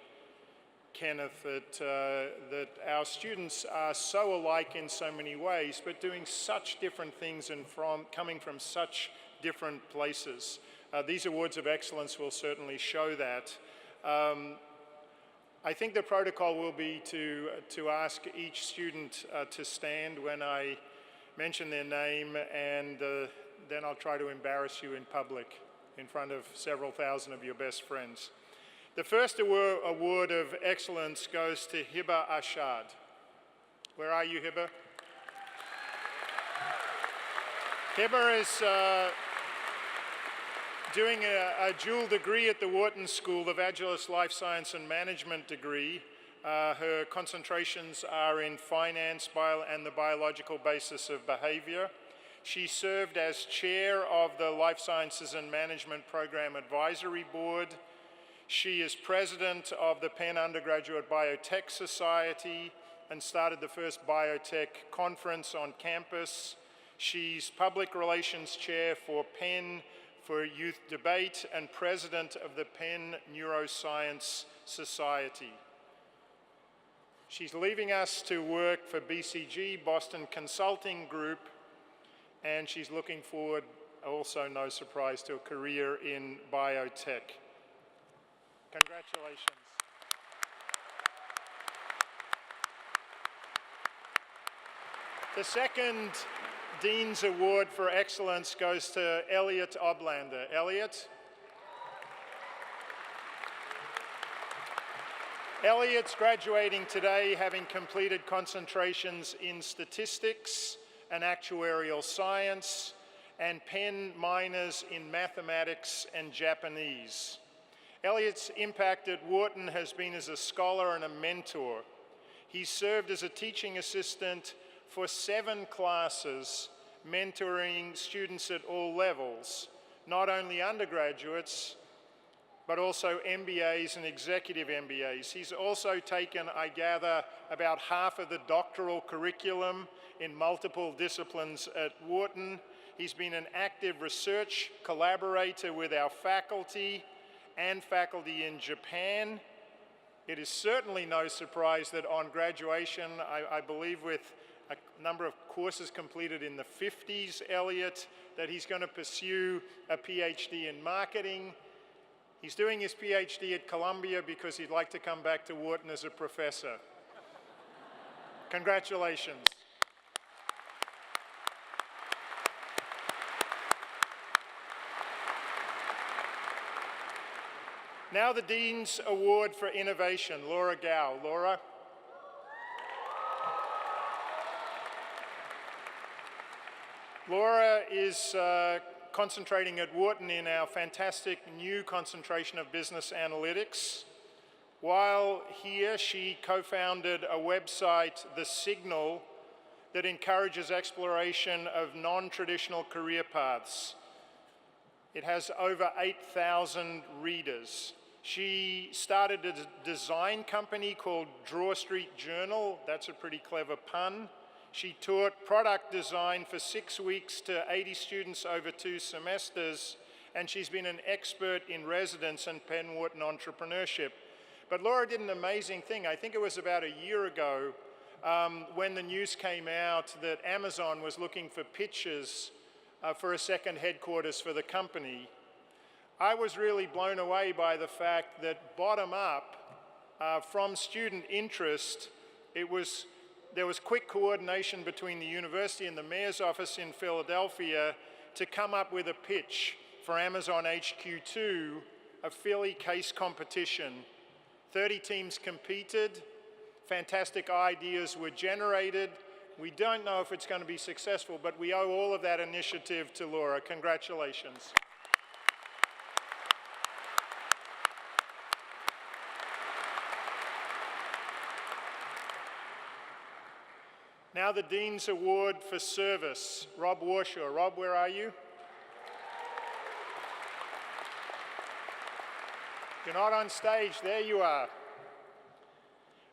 Kenneth, that our students are so alike in so many ways, but doing such different things and coming from such different places. These awards of excellence will certainly show that. I think the protocol will be to ask each student to stand when I mention their name, and then I'll try to embarrass you in public in front of several thousand of your best friends. The first award of excellence goes to Hiba Ashad. Where are you, Hiba? Hiba is doing a dual degree at the Wharton School, the Evangelist Life Science and Management degree. Her concentrations are in finance and the biological basis of behavior. She served as chair of the Life Sciences and Management Program Advisory Board. She is president of the Penn Undergraduate Biotech Society and started the first biotech conference on campus. She's public relations chair for Penn for Youth Debate and president of the Penn Neuroscience Society. She's leaving us to work for BCG, Boston Consulting Group, and she's looking forward, also no surprise, to a career in biotech. Congratulations. The second Dean's Award for Excellence goes to Elliot Oblander. Elliot? Elliot's graduating today having completed concentrations in statistics and actuarial science and Penn minors in mathematics and Japanese. Elliot's impact at Wharton has been as a scholar and a mentor. He served as a teaching assistant for 7 classes, mentoring students at all levels, not only undergraduates, but also MBAs and executive MBAs. He's also taken, I gather, about half of the doctoral curriculum in multiple disciplines at Wharton. He's been an active research collaborator with our faculty and faculty in Japan. It is certainly no surprise that on graduation, I believe with a number of courses completed in the 50s, Elliot, that he's going to pursue a PhD in marketing. He's doing his PhD at Columbia because he'd like to come back to Wharton as a professor. Congratulations. Now the Dean's Award for Innovation, Laura Gao. Laura? Laura is concentrating at Wharton in our fantastic new concentration of business analytics. While here, she co-founded a website, The Signal, that encourages exploration of non-traditional career paths. It has over 8,000 readers. She started a design company called Draw Street Journal. That's a pretty clever pun. She taught product design for 6 weeks to 80 students over 2 semesters, and she's been an expert in residence and Penn Wharton entrepreneurship. But Laura did an amazing thing. I think it was about a year ago when the news came out that Amazon was looking for pitches for a second headquarters for the company. I was really blown away by the fact that bottom up, from student interest, there was quick coordination between the university and the mayor's office in Philadelphia to come up with a pitch for Amazon HQ2, a Philly case competition. 30 teams competed, fantastic ideas were generated. We don't know if it's going to be successful, but we owe all of that initiative to Laura. Congratulations. Now the Dean's Award for Service, Rob Warshaw. Rob, where are you? You're not on stage, there you are.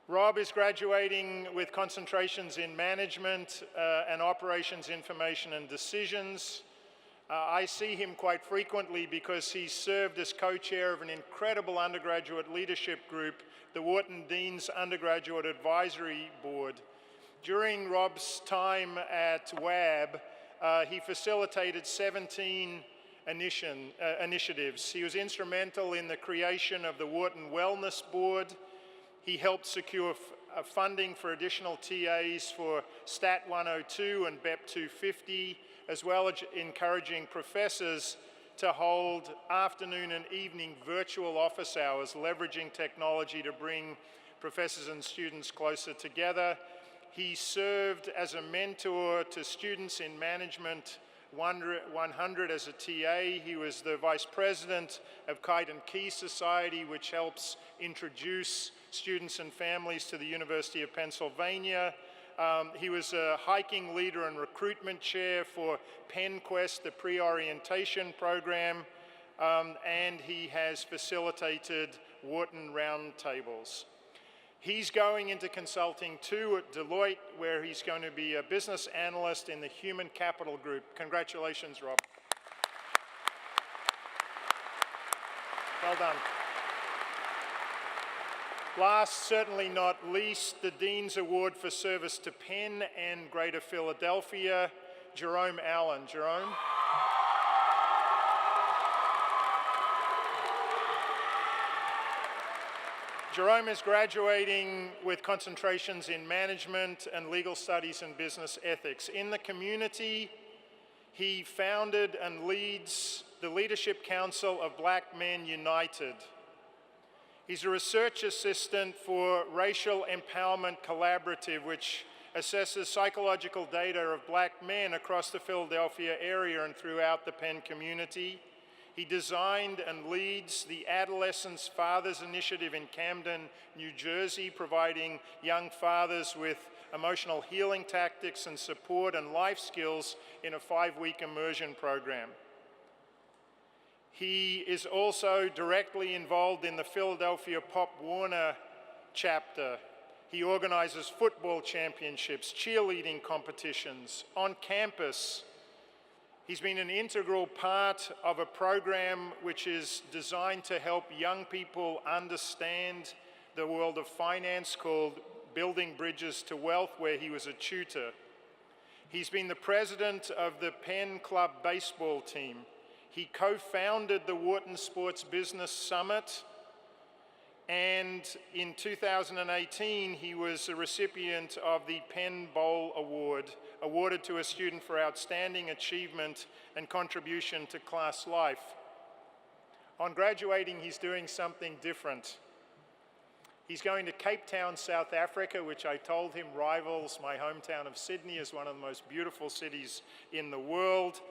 Rob is graduating with concentrations in management and operations, information and decisions. I see him quite frequently because he served as co-chair of an incredible undergraduate leadership group, the Wharton Dean's Undergraduate Advisory Board. During Rob's time at WAB, he facilitated 17 initiatives. He was instrumental in the creation of the Wharton Wellness Board. He helped secure funding for additional TAs for STAT 102 and BEP 250, as well as encouraging professors to hold afternoon and evening virtual office hours, leveraging technology to bring professors and students closer together. He served as a mentor to students in Management 100 as a TA. He was the vice president of Kite and Key Society, which helps introduce students and families to the University of Pennsylvania. He was a hiking leader and recruitment chair for Penn Quest, the pre-orientation program, and he has facilitated Wharton roundtables. He's going into consulting too at Deloitte, where he's going to be a business analyst in the Human Capital Group. Congratulations, Rob. Well done. Last, certainly not least, the Dean's Award for Service to Penn and Greater Philadelphia, Jerome Allen. Jerome? Jerome is graduating with concentrations in management and legal studies and business ethics. In the community, he founded and leads the Leadership Council of Black Men United. He's a research assistant for Racial Empowerment Collaborative, which assesses psychological data of black men across the Philadelphia area and throughout the Penn community. He designed and leads the Adolescent Fathers Initiative in Camden, New Jersey, providing young fathers with emotional healing tactics and support and life skills in a 5-week immersion program. He is also directly involved in the Philadelphia Pop Warner chapter. He organizes football championships, cheerleading competitions on campus. He's been an integral part of a program which is designed to help young people understand the world of finance called Building Bridges to Wealth, where he was a tutor. He's been the president of the Penn Club baseball team. He co-founded the Wharton Sports Business Summit, and in 2018 he was a recipient of the Penn Bowl Award, awarded to a student for outstanding achievement and contribution to class life. On graduating, he's doing something different. He's going to Cape Town, South Africa, which I told him rivals my hometown of Sydney as one of the most beautiful cities in the world.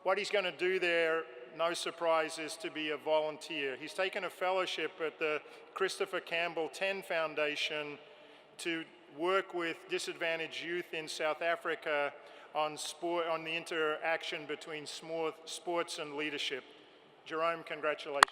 What he's going to do there, no surprise, is to be a volunteer. He's taken a fellowship at the Christopher Campbell 10 Foundation to work with disadvantaged youth in South Africa on the interaction between sports and leadership. Jerome, congratulations.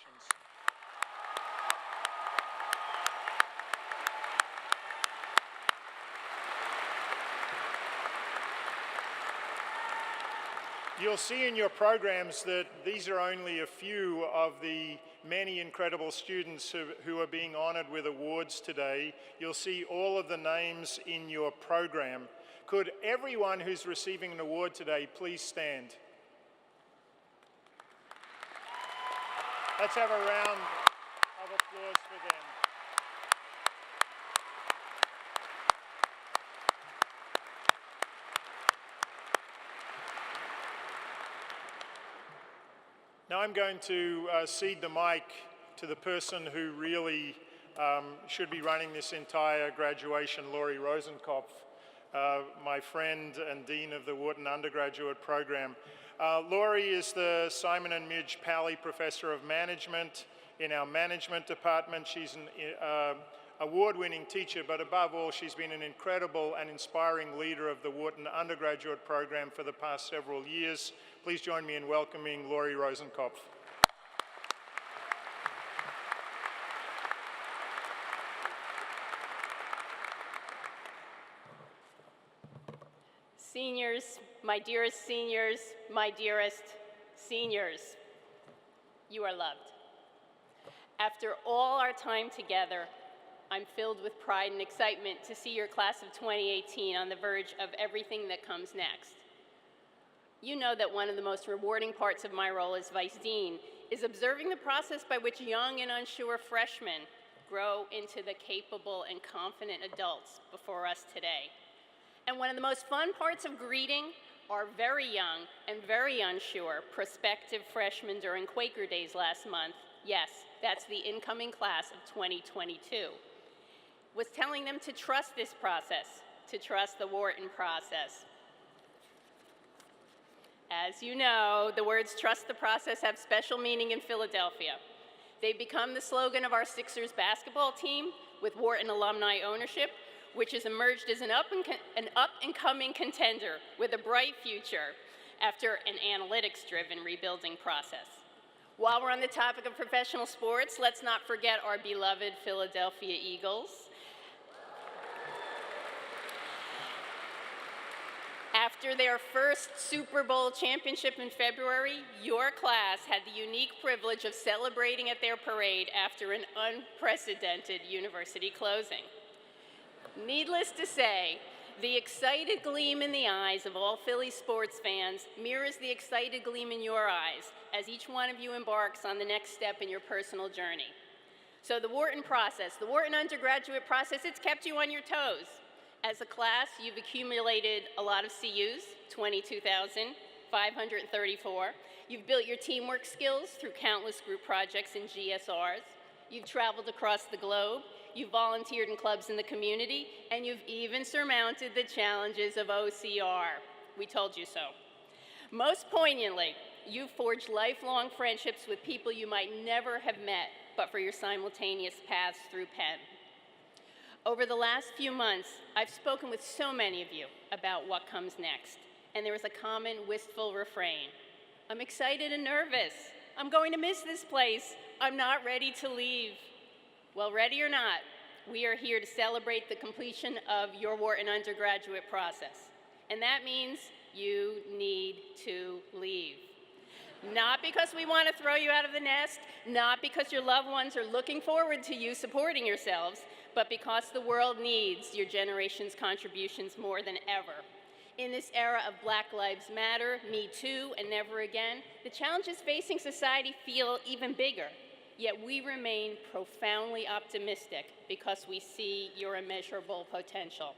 You'll see in your programs that these are only a few of the many incredible students who are being honored with awards today. You'll see all of the names in your program. Could everyone who's receiving an award today please stand? Let's have a round of applause for them. Now I'm going to cede the mic to the person who really should be running this entire graduation, Laurie Rosenkopf, my friend and Dean of the Wharton Undergraduate Program. Laurie is the Simon and Midge Pally Professor of Management in our Management Department. She's award-winning teacher, but above all, she's been an incredible and inspiring leader of the Wharton Undergraduate program for the past several years. Please join me in welcoming Laurie Rosenkopf. Seniors, my dearest seniors, my dearest seniors, you are loved. After all our time together, I'm filled with pride and excitement to see your class of 2018 on the verge of everything that comes next. You know that one of the most rewarding parts of my role as Vice Dean is observing the process by which young and unsure freshmen grow into the capable and confident adults before us today. And one of the most fun parts of greeting our very young and very unsure prospective freshmen during Quaker Days last month, yes, that's the incoming class of 2022, was telling them to trust this process, to trust the Wharton process. As you know, the words "trust the process" have special meaning in Philadelphia. They've become the slogan of our Sixers basketball team with Wharton alumni ownership, which has emerged as an up-and-coming contender with a bright future after an analytics-driven rebuilding process. While we're on the topic of professional sports, let's not forget our beloved Philadelphia Eagles. After their first Super Bowl championship in February, your class had the unique privilege of celebrating at their parade after an unprecedented university closing. Needless to say, the excited gleam in the eyes of all Philly sports fans mirrors the excited gleam in your eyes as each one of you embarks on the next step in your personal journey. So the Wharton process, the Wharton undergraduate process, it's kept you on your toes. As a class, you've accumulated a lot of CUs, 22,534. You've built your teamwork skills through countless group projects and GSRs. You've traveled across the globe. You've volunteered in clubs in the community, and you've even surmounted the challenges of OCR. We told you so. Most poignantly, you've forged lifelong friendships with people you might never have met but for your simultaneous paths through Penn. Over the last few months, I've spoken with so many of you about what comes next, and there is a common wistful refrain. I'm excited and nervous. I'm going to miss this place. I'm not ready to leave. Well, ready or not, we are here to celebrate the completion of your Wharton undergraduate process. And that means you need to leave. Not because we want to throw you out of the nest, not because your loved ones are looking forward to you supporting yourselves, but because the world needs your generation's contributions more than ever. In this era of Black Lives Matter, Me Too, and Never Again, the challenges facing society feel even bigger. Yet we remain profoundly optimistic because we see your immeasurable potential.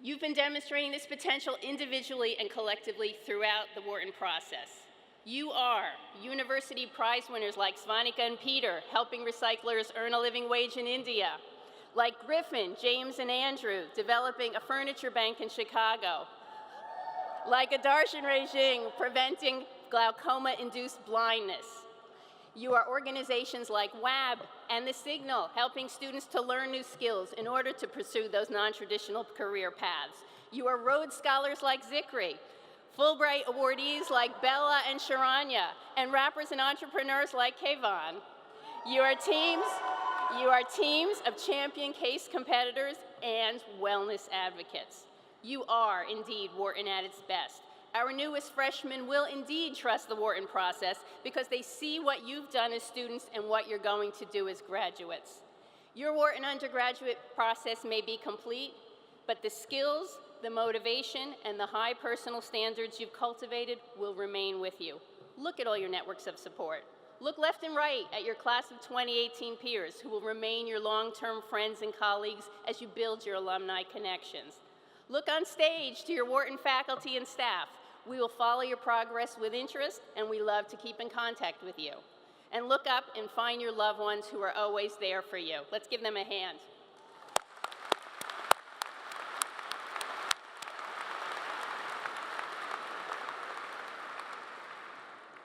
You've been demonstrating this potential individually and collectively throughout the Wharton process. You are university prize winners like Svanika and Peter, helping recyclers earn a living wage in India. Like Griffin, James, and Andrew, developing a furniture bank in Chicago. Like Adarshan Rajing, preventing glaucoma-induced blindness. You are organizations like WAB and The Signal, helping students to learn new skills in order to pursue those non-traditional career paths. You are Rhodes Scholars like Zikri, Fulbright awardees like Bella and Sharanya, and rappers and entrepreneurs like Kayvon. You are teams of champion case competitors and wellness advocates. You are indeed Wharton at its best. Our newest freshmen will indeed trust the Wharton process because they see what you've done as students and what you're going to do as graduates. Your Wharton undergraduate process may be complete, but the skills, the motivation, and the high personal standards you've cultivated will remain with you. Look at all your networks of support. Look left and right at your class of 2018 peers who will remain your long-term friends and colleagues as you build your alumni connections. Look on stage to your Wharton faculty and staff. We will follow your progress with interest, and we love to keep in contact with you. And look up and find your loved ones who are always there for you. Let's give them a hand.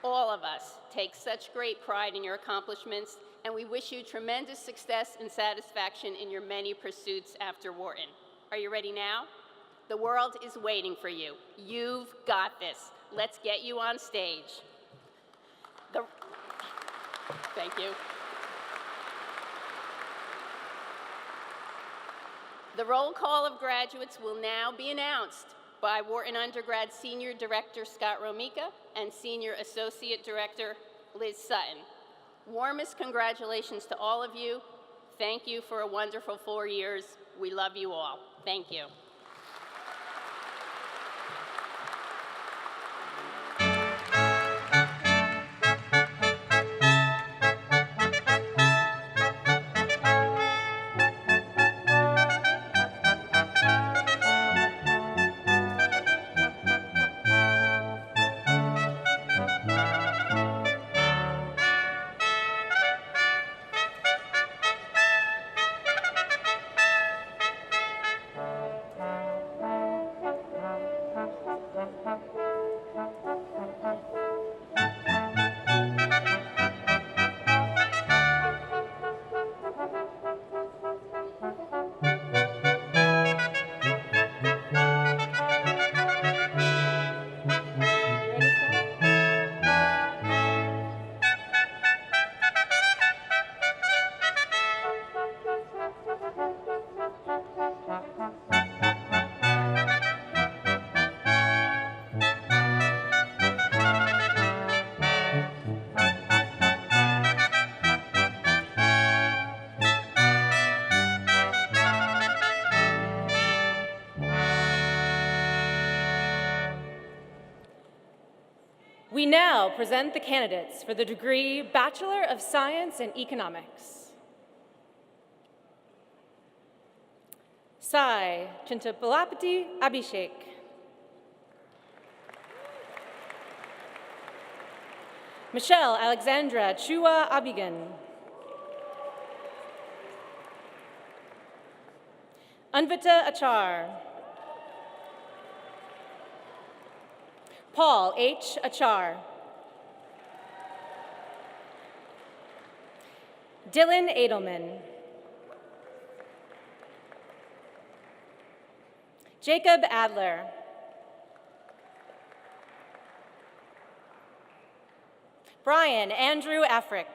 All of us take such great pride in your accomplishments and we wish you tremendous success and satisfaction in your many pursuits after Wharton. Are you ready now? The world is waiting for you. You've got this. Let's get you on stage. Thank you. The roll call of graduates will now be announced by Wharton Undergrad Senior Director Scott Romica and Senior Associate Director Liz Sutton. Warmest congratulations to all of you. Thank you for a wonderful 4 years. We love you all. Thank you. We now present the candidates for the degree Bachelor of Science in Economics. Sai Chintapalapati Abhishek. Michelle Alexandra Chua Abigan. Anvita Achar. Paul H. Achar. Dylan Edelman. Jacob Adler. Brian Andrew Afric.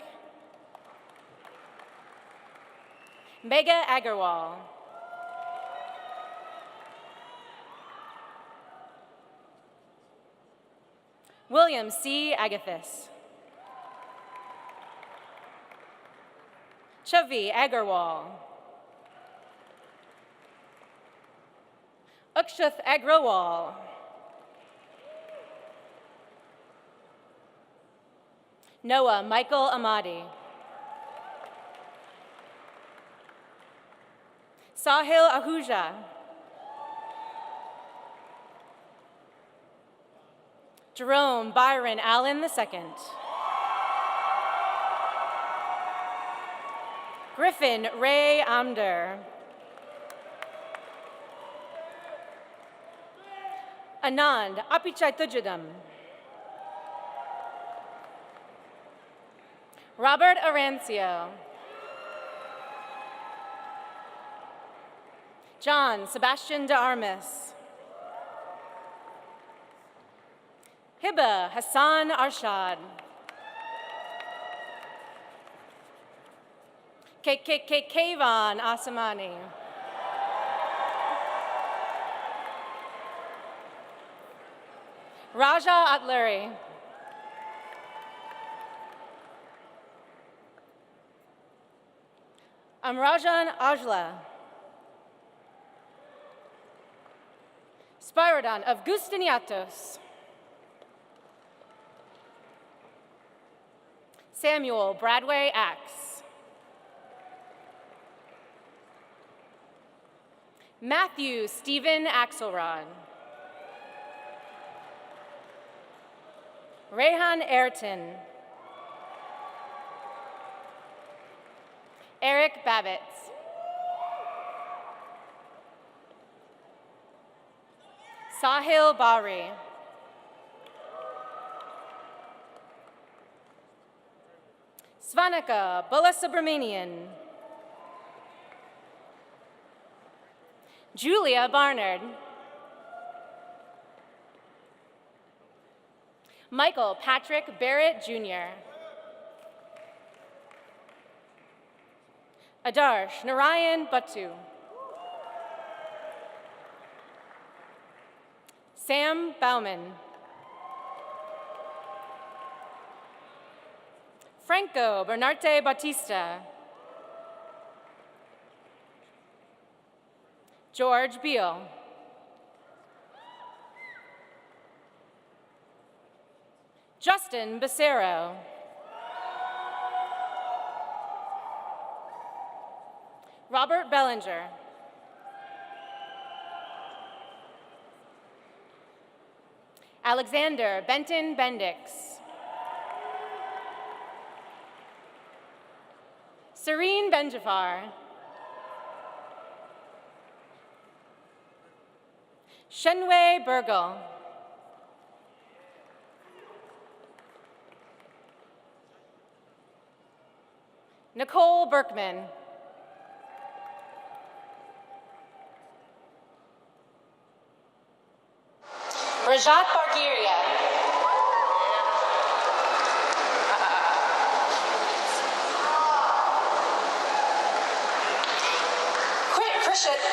Megha Agarwal. William C. Agathis. Chavi Agarwal. Akshath Agrawal. Noah Michael Amadi. Sahil Ahuja. Jerome Byron Allen II. Griffin Ray Amder. Anand Apichaitujadam. Robert Arancio. John Sebastian de Armas. Hiba Hassan Arshad. Kayvon Asamani. Raja Atluri. Amrajan Ajla. Spyridon of Gustiniatos. Samuel Bradway Axe. Matthew Stephen Axelrod. Rehan Ayrton. Eric Babbitts. Sahil Bari. Svanika Balasubramanian. Julia Barnard. Michael Patrick Barrett, Jr. Adarsh Narayan Bhattu. Sam Bauman. Franco Bernarte Batista. George Beal. Justin Becerro. Robert Bellinger. Alexander Benton Bendix. Serene Benjafar. Shenwei Burgle. Nicole Berkman. Rajat Bargiria.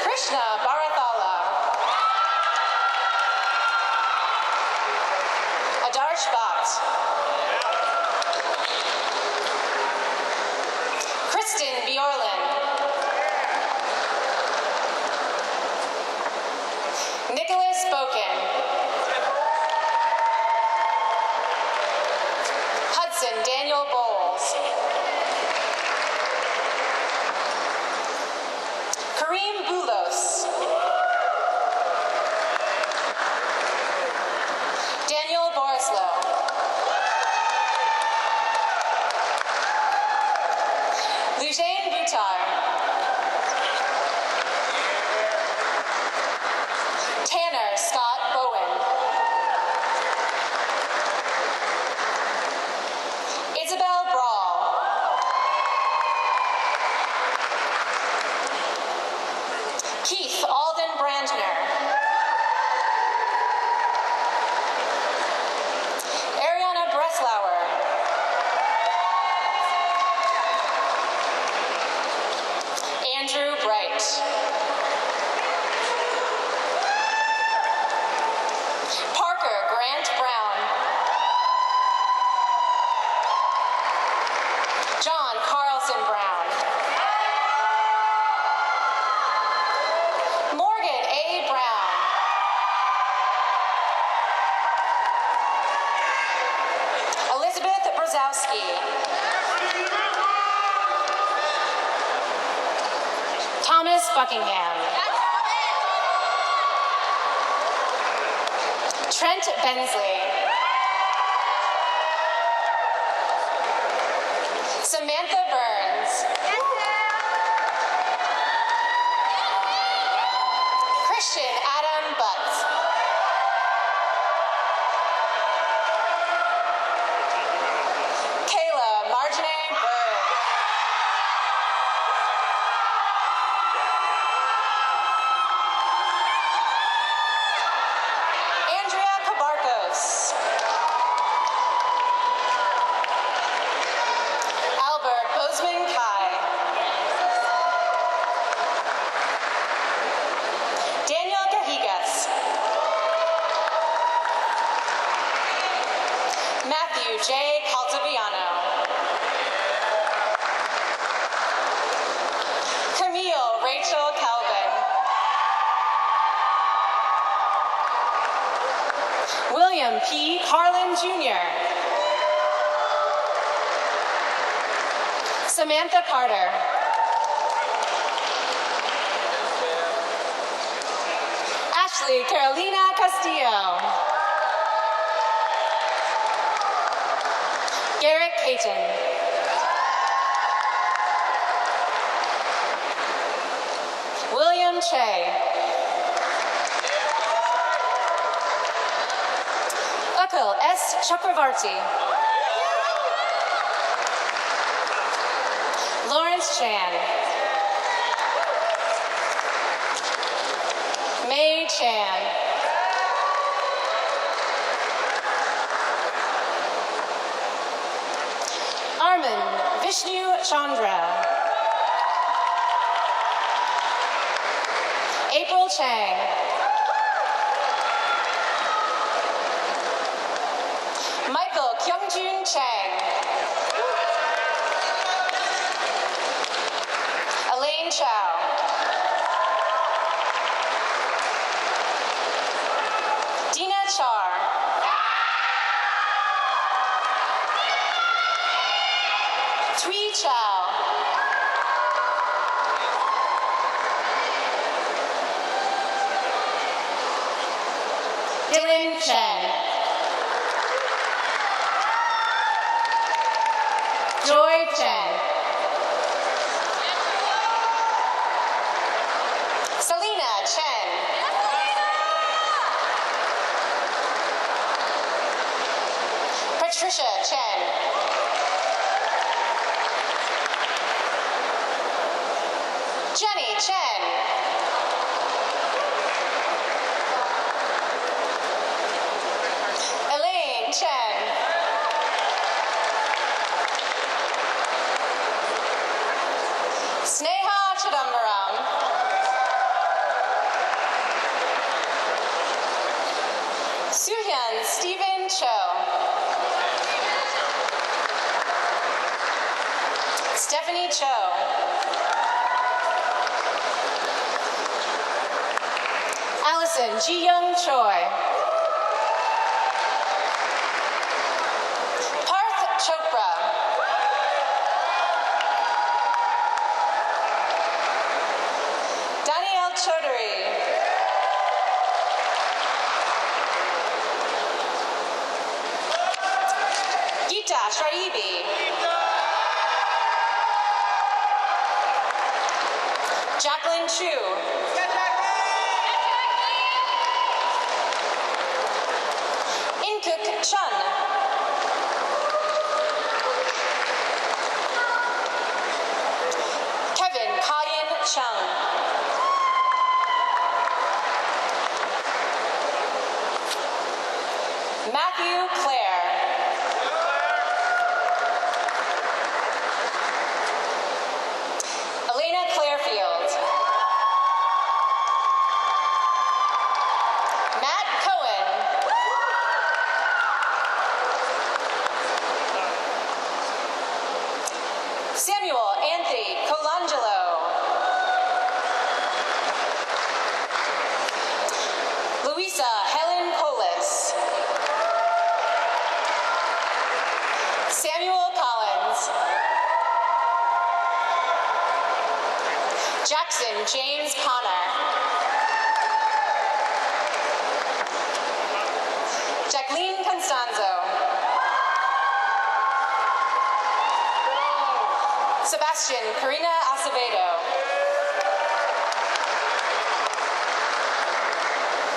Krishna Barathala. Adarsh Bhatt. Kristen Bjorlin. Nicholas Boken. Hudson Daniel Bowles. Kareem Boulos. Daniel Borislow. Lujane Buttar. Tanner Scott Bowen. Isabel Brawl. Keith Alden Brandner. Ariana Breslauer. Andrew Bright. Parker Grant Brown. John Carlson Brown. Morgan A. Brown. Elizabeth Brzezowski. Thomas Buckingham. Trent Bensley. Samantha Burns. Christian Adam Butts. Kayla Marjane Bird. Andrea Cabarcos. Albert Bozeman Kai. Daniel Cajigas. Matthew J. Caltabiano. Camille Rachel Calvin. William P. Carlin Jr. Samantha Carter. Ashley Carolina Castillo. Garrett Payton. William Che. Akil S. Chakravarti. Florence Chan. May Chan. Arman Vishnu Chandra. April Chang. Michael Kyungjun Chang. Elaine Chow. Dina Char. Tui Chow. Dylan Chen. Joy Chen. Selena Chen. Patricia Chen. Jenny Chen. Elaine Chen. Sneha Chidambaram. Suhyun Stephen Cho. Stephanie Cho. Allison Ji-young Choi. Parth Chopra. Danielle Chaudhary. Geeta Shraibi. Jacqueline Chu. Inkuk Chun. Kevin Kayan Chung. Matthew Clare. Elena Clarefield. Matt Cohen. Samuel Anthony Colangelo. Louisa Helen Polis. Samuel Collins. Jackson James Connor. Jacqueline Constanzo. Sebastian Karina Acevedo.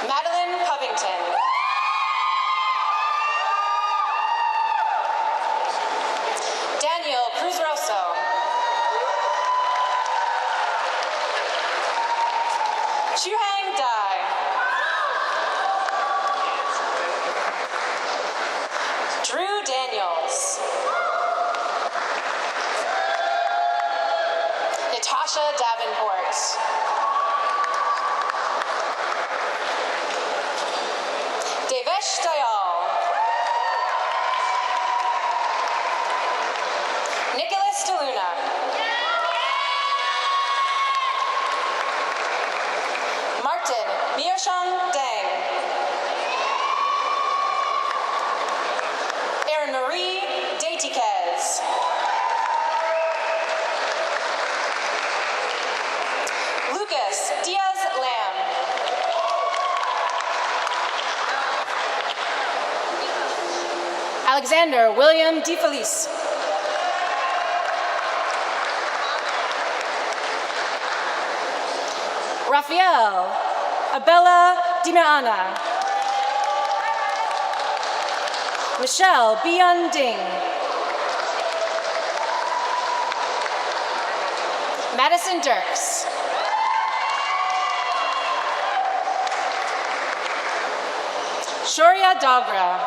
Madeline Covington. Daniel Cruz Rosso. Chuhang Dai. Drew Daniels. Natasha Davenport. Devesh Dayal. Nicholas DeLuna. Martin Mioshang Deng. Erin Marie Deitikez. Lucas Diaz Lam. Alexander William DeFelice. Rafael Abella Dimeana. Michelle Bian Ding. Madison Dirks. Shoria Dogra.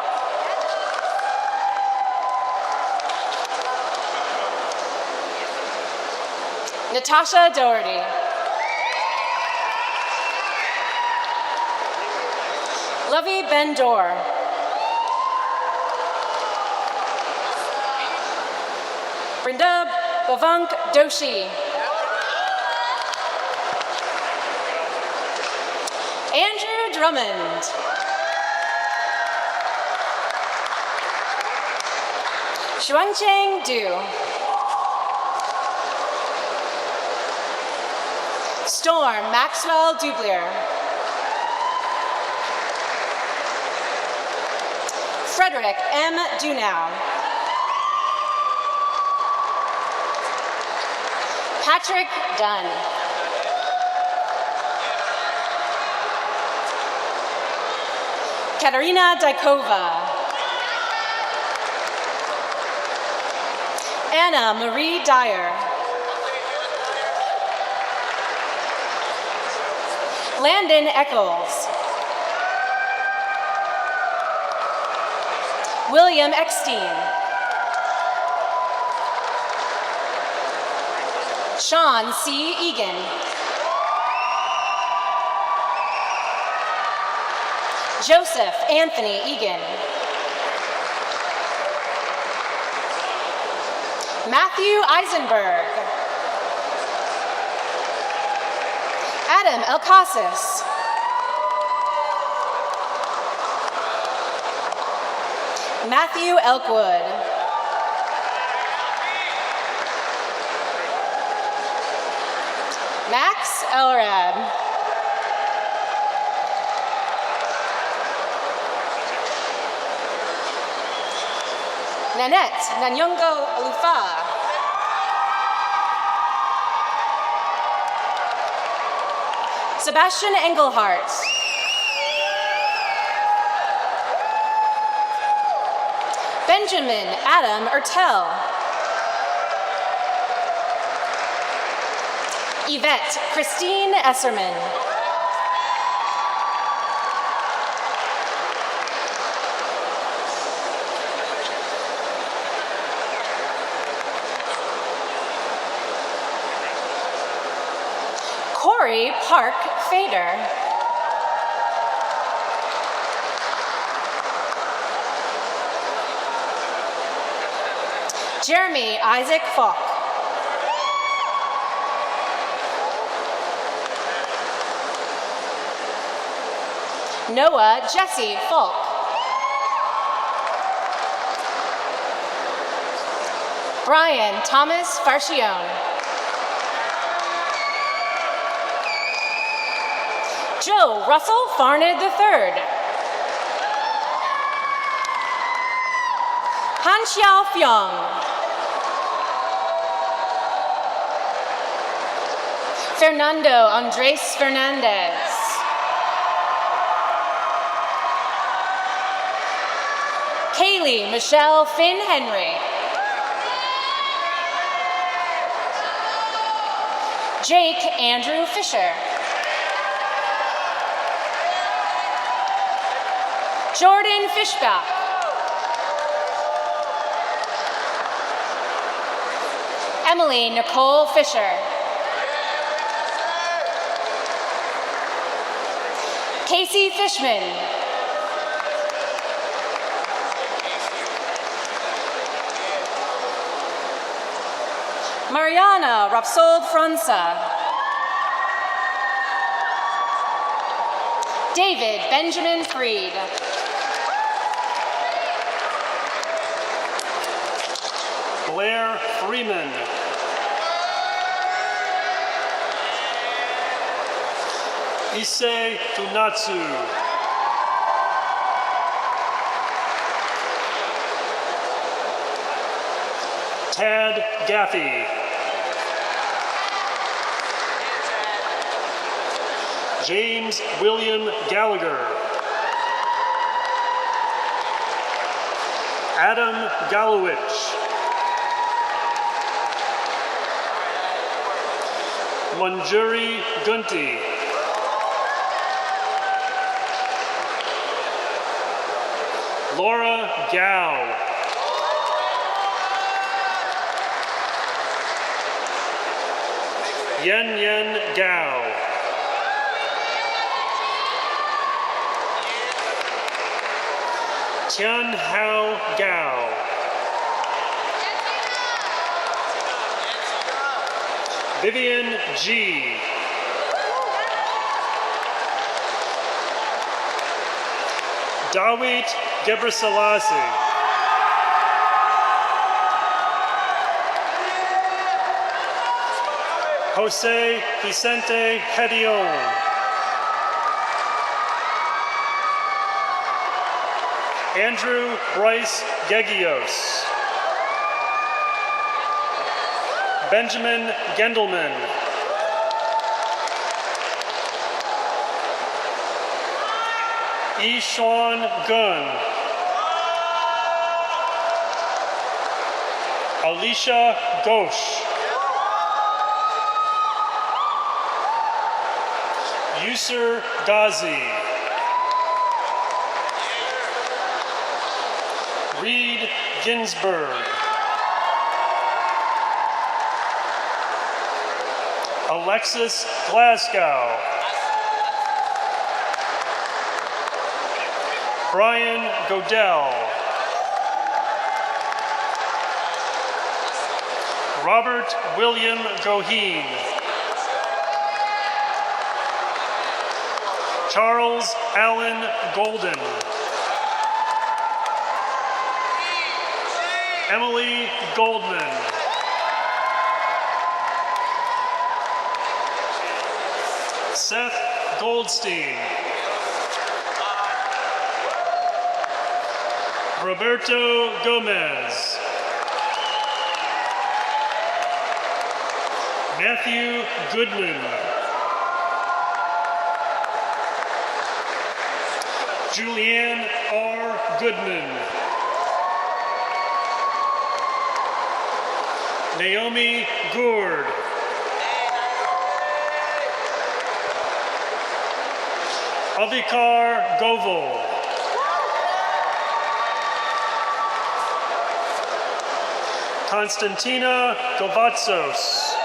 Natasha Doherty. Lovey Ben-Dor. Brinda Bhavank Doshi. Andrew Drummond. Xuancheng Du. Storm Maxwell Dublier. Frederick M. Dunau. Patrick Dunn. Katerina Dykova. Anna Marie Dyer. Landon Eccles. William Eckstein. Sean C. Egan. Joseph Anthony Egan. Matthew Eisenberg. Adam Elkasis. Matthew Elkwood. Max Elrad. Nanette Nanyongo Olufa. Sebastian Engelhardt. Benjamin Adam Ertel. Yvette Christine Esserman. Corey Park Fader. Jeremy Isaac Falk. Noah Jesse Falk. Brian Thomas Farchione. Joe Russell Farned III. Han Xiao Fiong. Fernando Andres Fernandez. Kaylee Michelle Finn Henry. Jake Andrew Fisher. Jordan Fishbach. Emily Nicole Fisher. Casey Fishman. Mariana Rapsold Franza. David Benjamin Freed. Blair Freeman. Issei Tunatsu. Tad Gaffey. James William Gallagher. Adam Gallowich. Manjuri Gunti. Laura Gao. Yen Yen Gao. Tian Hao Gao. Vivian G. Dawit Gebrselassie. Jose Vicente Hedion. Andrew Bryce Gegios. Benjamin Gendelman. Ishuan Gun. Alicia Ghosh. Yusur Ghazi. Reed Ginsburg. Alexis Glasgow. Brian Godell. Robert William Goheen. Charles Allen Golden. Emily Goldman. Seth Goldstein. Roberto Gomez. Matthew Goodman. Julianne R. Goodman. Naomi Gourd. Avikar Goval. Konstantina Govatsos.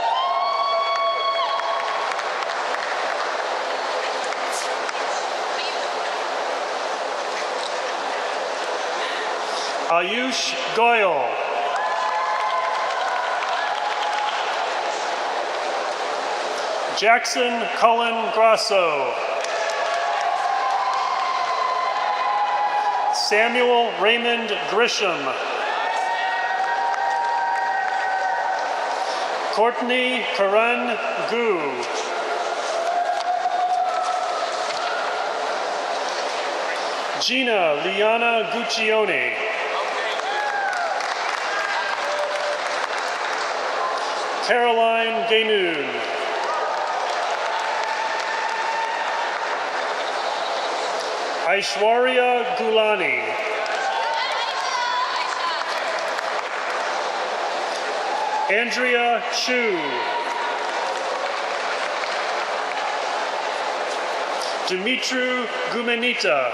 Ayush Goyal. Jackson Cullen Grasso. Samuel Raymond Grisham. Courtney Karan Gu. Gina Liana Guccione. Caroline Gaynoon. Aishwarya Gulani. Andrea Chu. Dumitru Gumenita.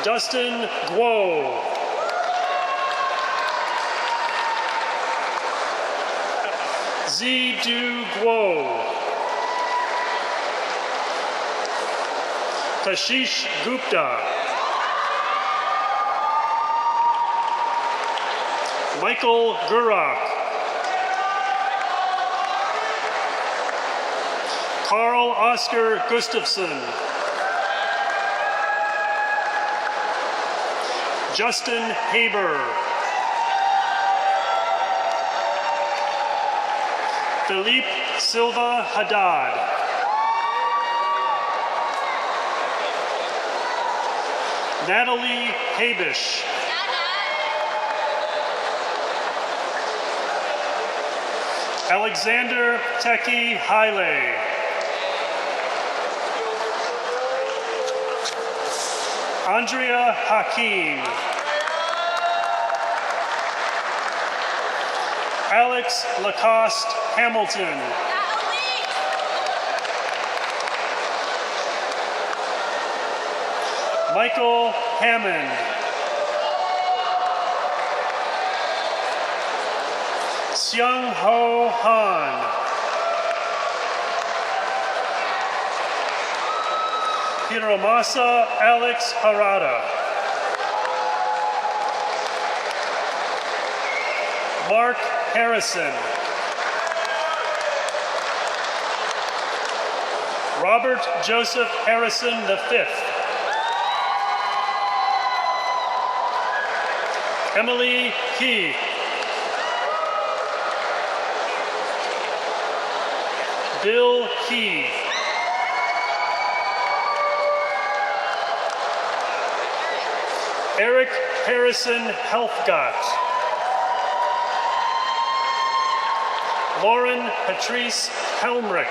Dustin Guo. Zidu Guo. Kashish Gupta. Michael Gurak. Carl Oscar Gustafson. Justin Haber. Philippe Silva Haddad. Natalie Habish. Alexander Teki Haile. Andrea Hakim. Alex Lacoste Hamilton. Michael Hammond. Seung Ho Han. Hiromasa Alex Harada. Mark Harrison. Robert Joseph Harrison V. Emily Key. Bill Key. Eric Harrison Helfgott. Lauren Patrice Helmrich.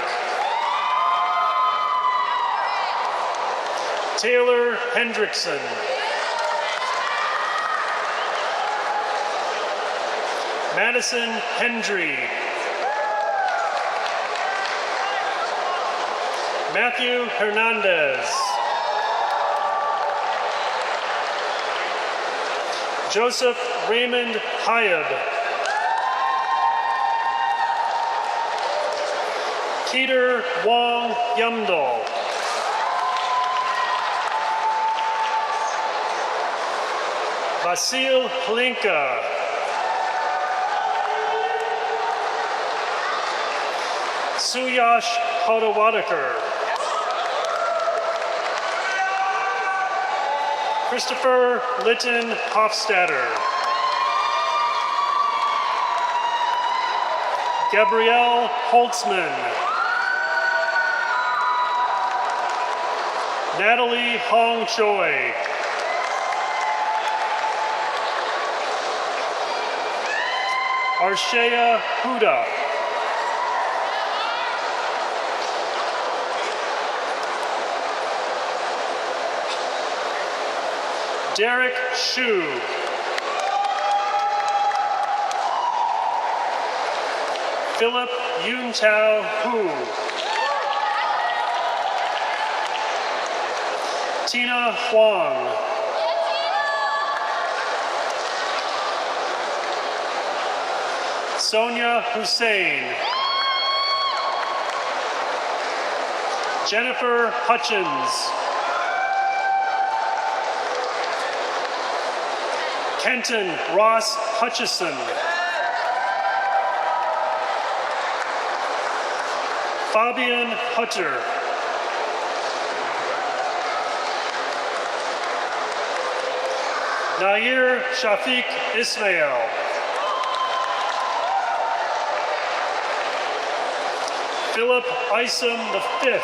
Taylor Hendrickson. Madison Hendry. Matthew Hernandez. Joseph Raymond Hyab. Peter Wong Yumdal. Vasil Hlinka. Suyash Hodawadekar. Christopher Litton Hofstadter. Gabrielle Holtzman. Natalie Hong Choi. Arshea Huda. Derek Shu. Philip Yuntao Hu. Tina Huang. Sonia Hussein. Jennifer Hutchins. Kenton Ross Hutchison. Fabian Hutter. Nair Shafiq Ismail. Philip Isom V.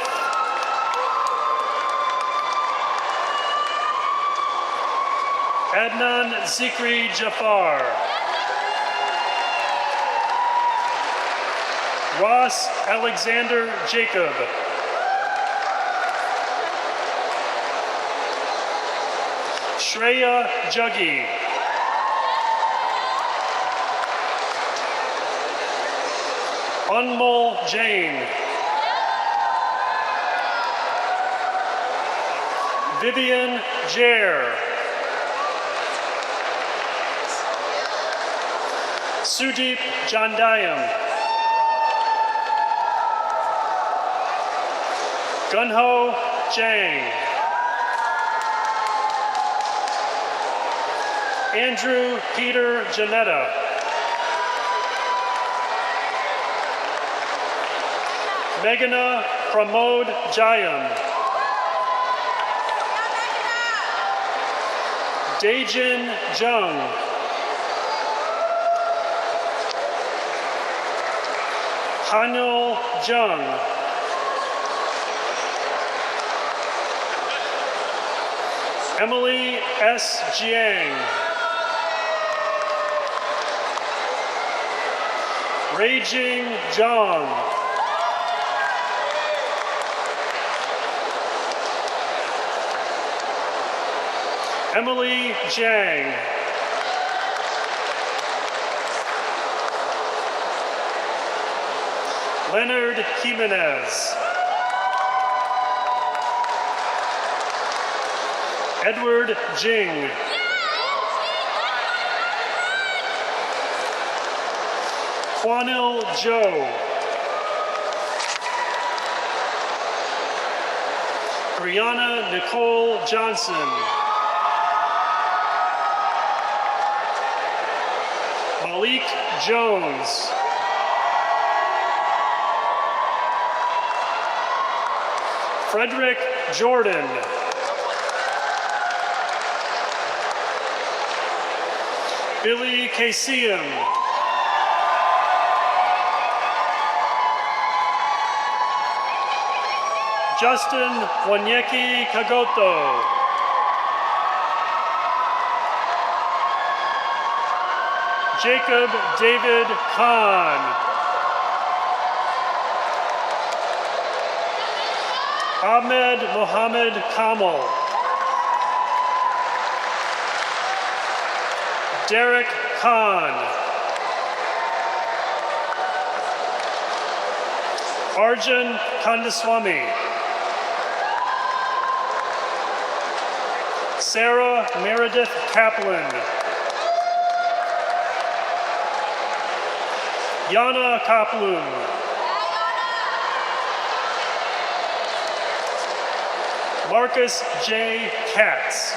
Adnan Zikri Jafar. Ross Alexander Jacob. Shreya Juggy. Anmol Jain. Vivian Jair. Sudeep Jandayam. Gunho Jang. Andrew Peter Janetta. Meghana Pramod Jayam. Dejin Jung. Hanul Jung. Emily S. Jiang. Reijing Zhang. Emily Jiang. Leonard Jimenez. Edward Jing. Quanil Joe. Brianna Nicole Johnson. Malik Jones. Frederick Jordan. Billy Kasium. Justin Wanyeki Kagoto. Jacob David Khan. Ahmed Mohammed Kamal. Derek Khan. Arjun Kandaswamy. Sarah Meredith Kaplan. Yana Kaplun. Marcus J. Katz.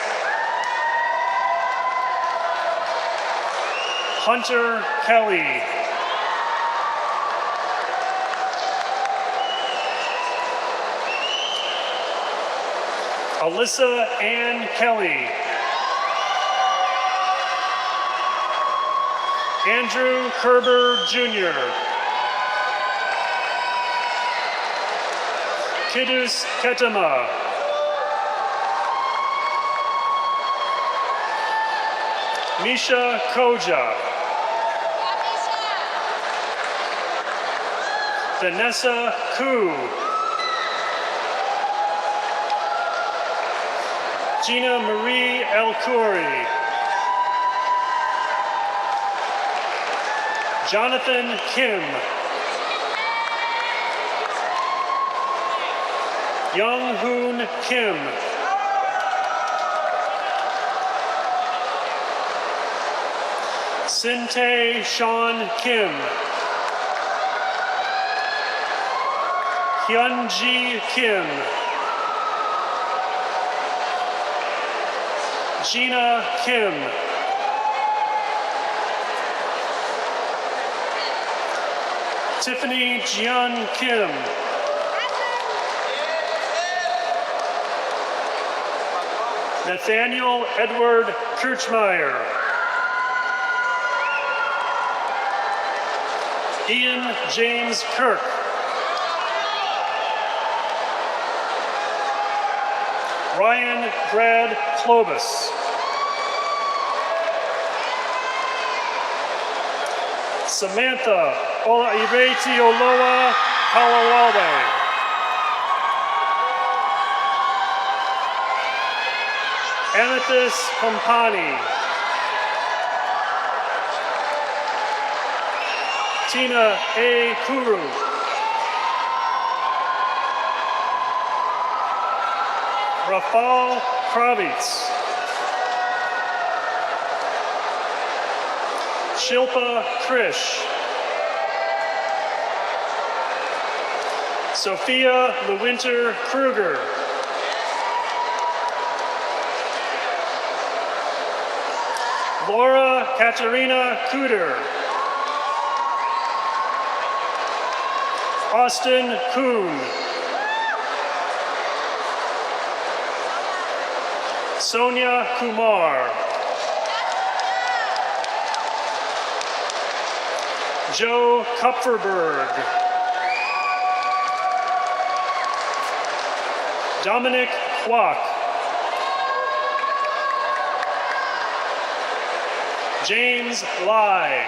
Hunter Kelly. Alyssa Ann Kelly. Andrew Kerber Jr. Kidus Ketema. Misha Koja. Vanessa Koo. Gina Marie El Khoury. Jonathan Kim. Young Hoon Kim. Sinte Sean Kim. Hyunji Kim. Gina Kim. Tiffany Jian Kim. Nathaniel Edward Kirchmeier. Ian James Kirk. Ryan Brad Klobus. Samantha Olaireti Oloa Halawale. Amethyst Kompani. Tina A. Kuru. Rafal Kravitz. Shilpa Krish. Sophia Lewinter Kruger. Laura Katerina Cooter. Austin Kuhn. Sonia Kumar. Joe Kupferberg. Dominic Kwok. James Lai.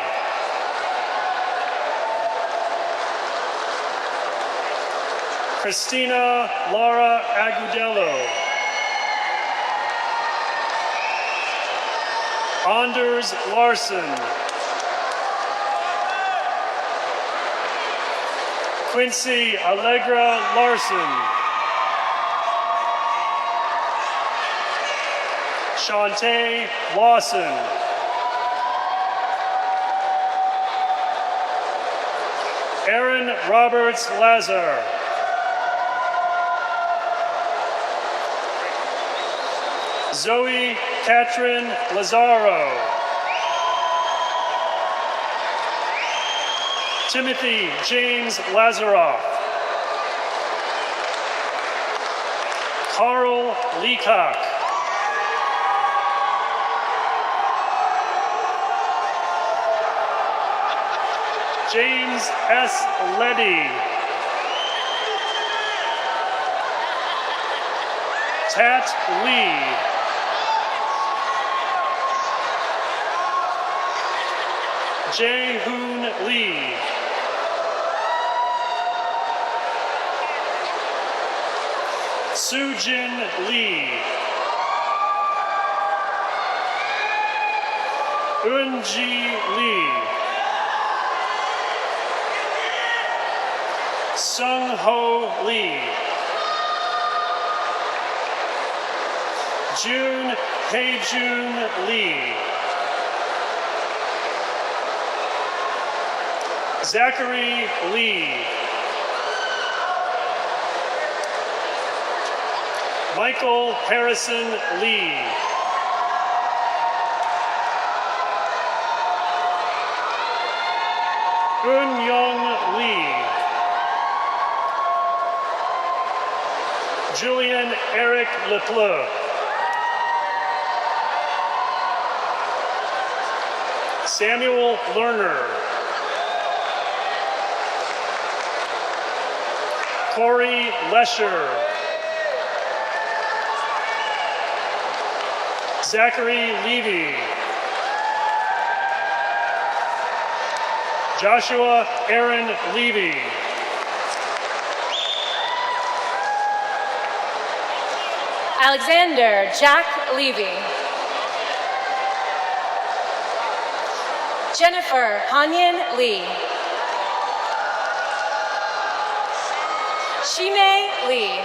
Christina Laura Agudelo. Anders Larson. Quincy Allegra Larson. Shantae Lawson. Aaron Roberts Lazar. Zoe Katrin Lazaro. Timothy James Lazaroff. Carl Leacock. James S. Leddy. Tat Lee. Jae-hoon Lee. Soo-jin Lee. Eun-ji Lee. Sung-ho Lee. Jun Hae-jun Lee. Zachary Lee. Michael Harrison Lee. Eun-young Lee. Julian Eric Lepleur. Samuel Lerner. Corey Lesher. Zachary Levy. Joshua Aaron Levy. Alexander Jack Levy. Jennifer Hanyan Lee. Shimei Lee.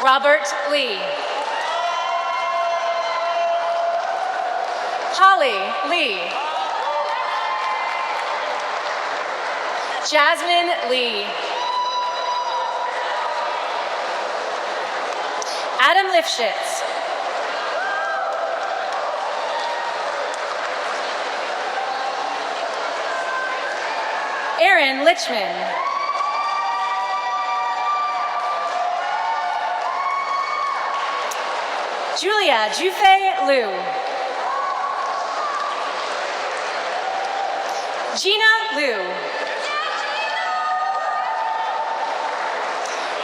Robert Lee. Holly Lee. Jasmine Lee. Adam Lifshitz. Aaron Lichman. Julia Jufei Liu. Gina Liu.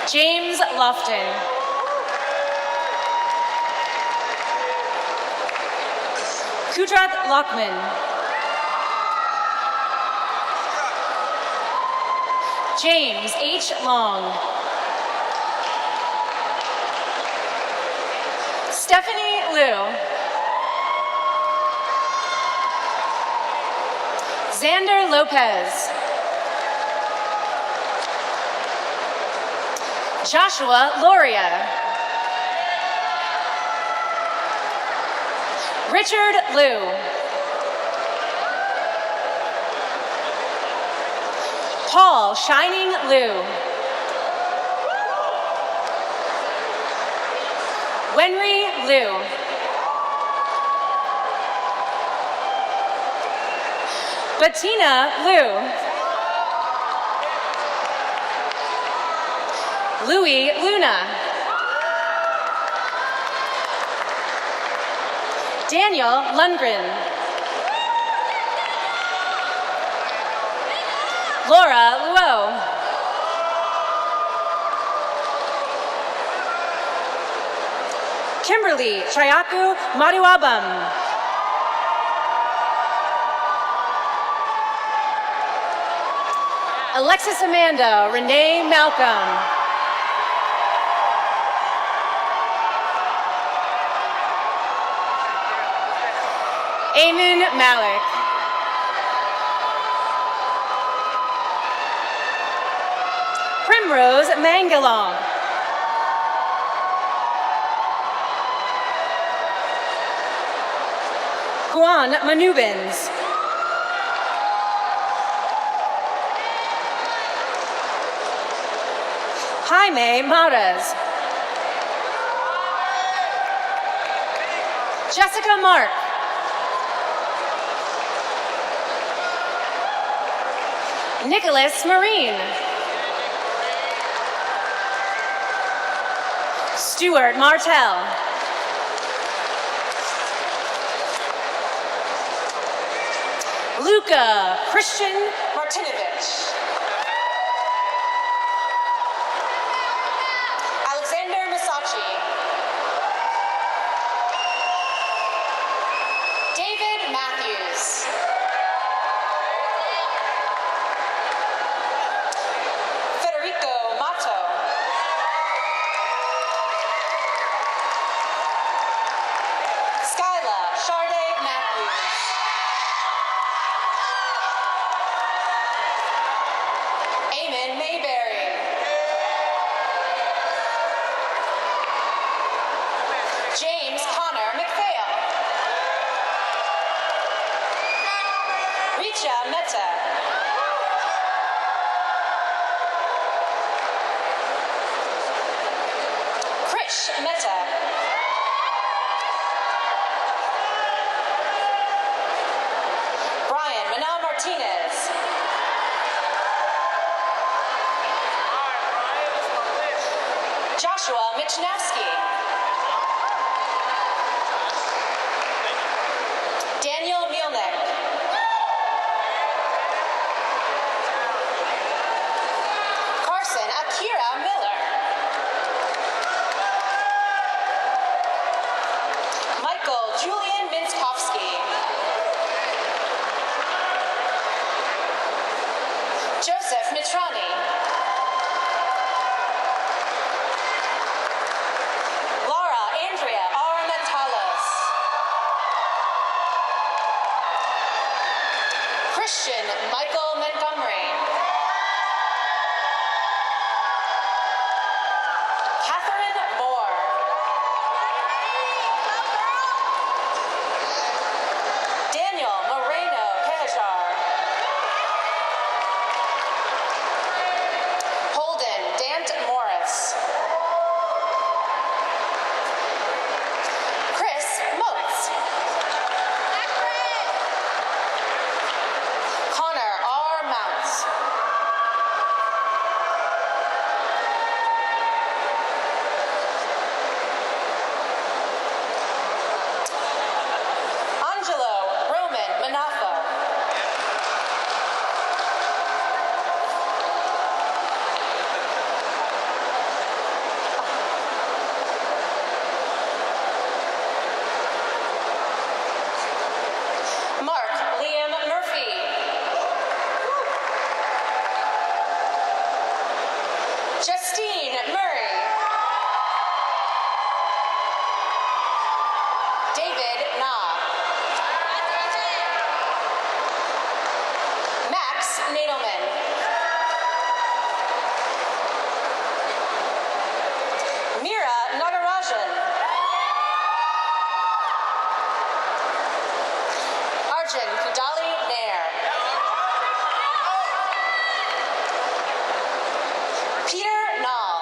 James Lofton. Kudrat Lockman. James H. Long. Stephanie Liu. Xander Lopez. Joshua Loria. Richard Liu. Paul Shining Liu. Wenry Liu. Bettina Liu. Louis Luna. Daniel Lundgren. Laura Luo. Kimberly Triaku Mariwabam. Alexis Amanda Renee Malcolm. Eamon Malik. Primrose Mangalong. Juan Manubins. Jaime Mares. Jessica Mark. Nicholas Marine. Stuart Martell. Luca Christian Martinovich. Alexander Masacci. David Matthews. Federico Mato. Skyla Sharday Matthews. Eamon Mayberry. James Connor McPhail. Richa Mehta. Krish Mehta. Brian Manal Martinez. Joshua Michnowski. Daniel Mielnik. Carson Akira Miller. Michael Julian Minskowski. Joseph Mitrani. Laura Andrea Armentalos. Christian Michael Montgomery. Catherine Moore. Daniel Moreno Kejar. Holden Dant Morris. Chris Motes. Connor R. Mounts. Angelo Roman Manafo. Mark Liam Murphy. Justine Murray. David Nah. Max Nadelman. Mira Nagarajan. Arjun Kudali Nair. Peter Nall.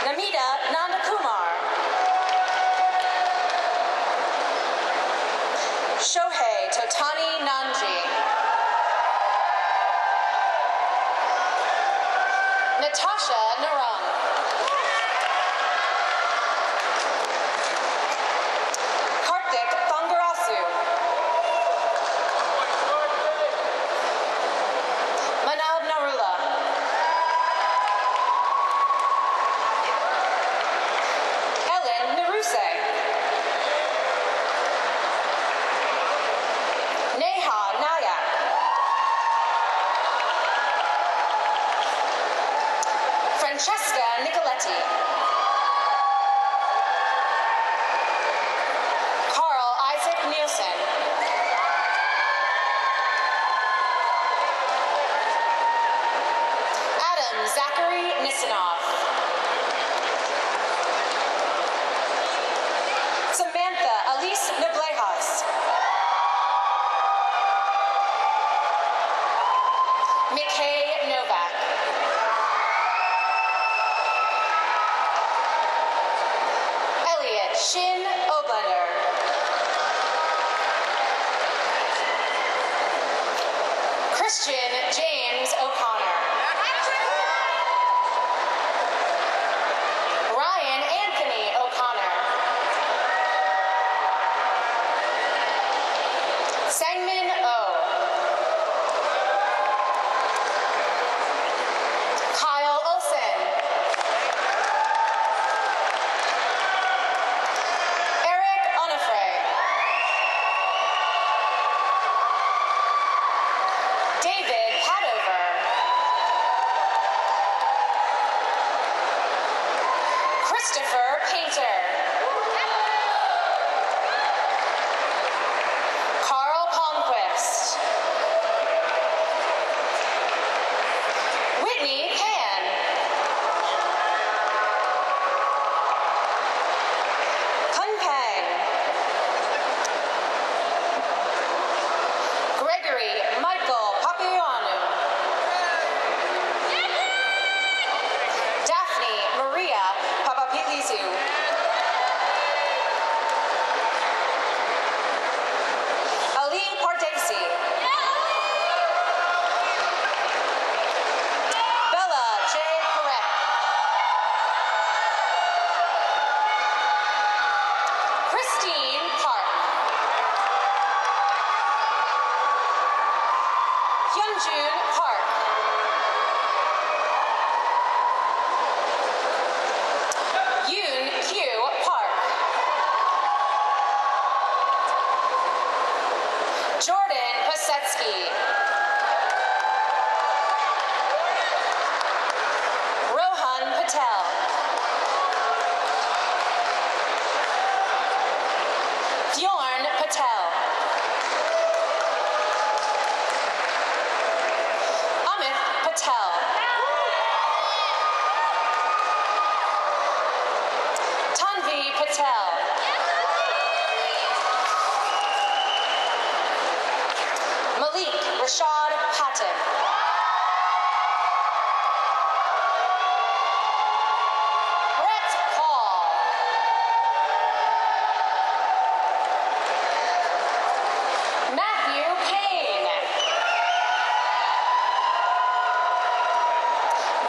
Namita Nandakumar. Shohei Totani Nanji. Natasha Narang. Karthik Thangarasu. Manab Narula. Ellen Naruse. Neha Nayak. McKay Novak. Elliot Shin Oblender. Christian James O'Connor. Ryan Anthony O'Connor. Sangmin O. Kyle Olson. Eric Onifray. David Padover. Christopher Painter. Carl Palmquist. Whitney Pan. Kun Pang. Gregory Michael Papiano. Daphne Maria Papapilizu. Ali Pardesi. Bella J. Correct. Christine Park. Hyunjun Park. Yoon Q Park. Jordan Pasetsky. Rohan Patel. Bjorn Patel. Amit Patel. Tanvi Patel. Malik Rashad Patton. Brett Paul. Matthew Payne.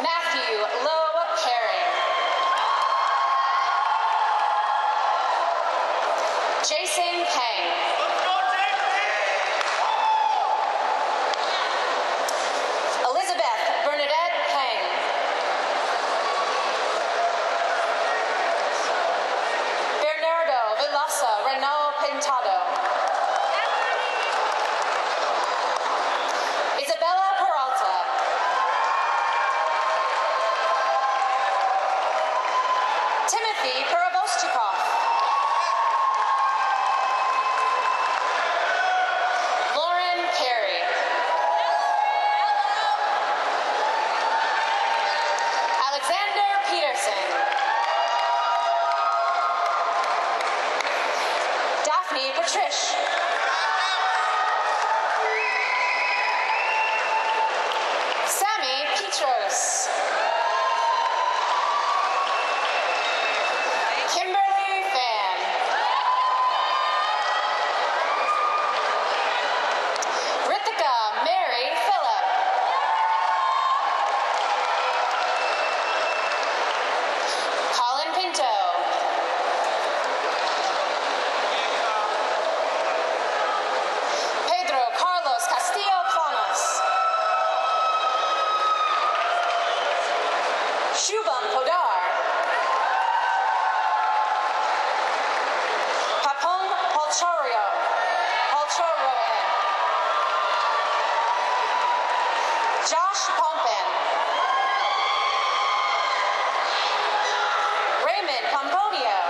Matthew Lowe Herring. Jason Peng. Elizabeth Bernadette Peng. Bernardo Vilasa Renault Pintado. Isabella Peralta. Timothy Perovostikov. Lauren Carey. Alexander Peterson. Daphne Patrish. Sammy Petros. Kimberly Fan. Rithika Mary Phillip. Colin Pinto. Pedro Carlos Castillo Planas. Shubham Podar. Papong Polchorio. Josh Pompin. Raymond Pomponio.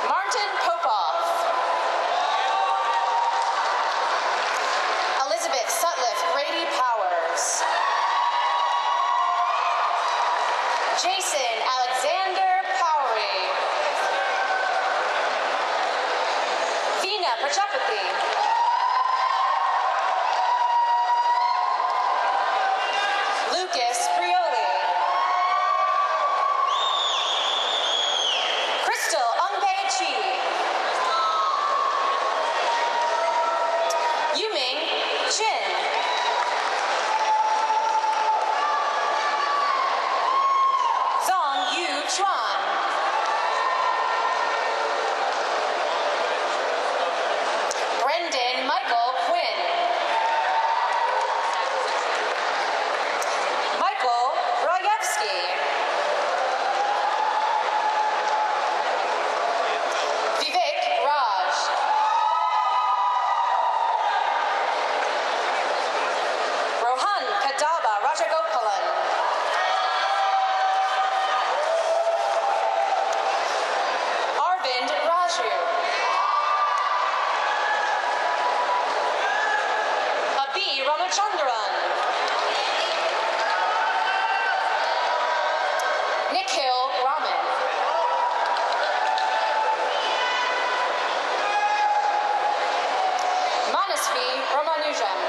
Martin Popoff. Elizabeth Sutliff Grady Powers. Jason Alexander Powery. Veena Prajapati. S.V. Ramanujam.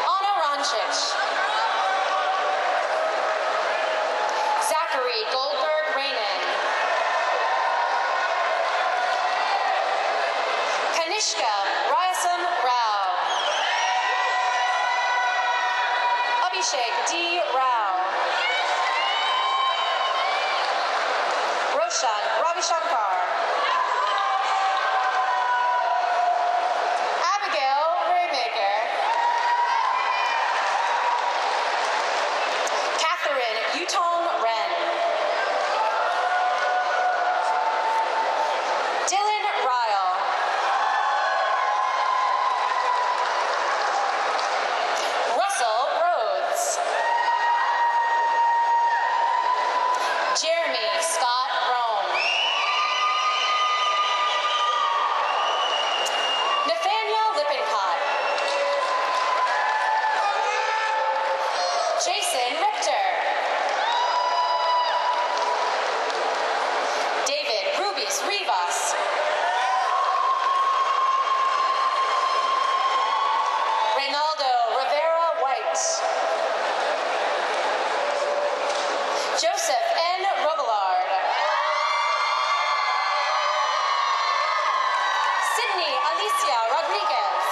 Anna Ronchich. Zachary Goldberg Rainan. Kanishka Ryasam Rao. Abhishek D. Rao. Roshan Ravishankar. Abigail Raymaker. Catherine Yutong Ren. Dylan Ryle. Russell Rhodes. Jeremy Scott Rome. Nathaniel Lippincott. Jason Richter. David Rubius Rivas. Reynaldo Rivera White. Joseph N. Robillard. Sydney Alicia Rodriguez.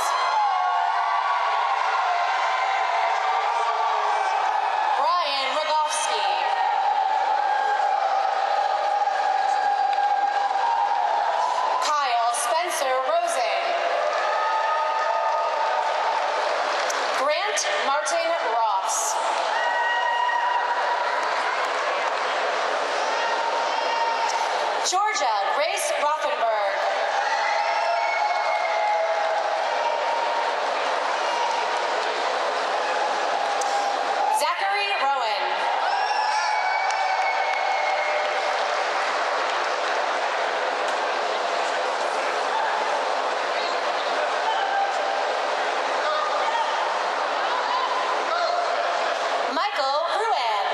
Brian Rogowski. Kyle Spencer Rosen. Grant Martin Ross. Georgia Grace Rothenberg. Zachary Rowan. Michael Ruan.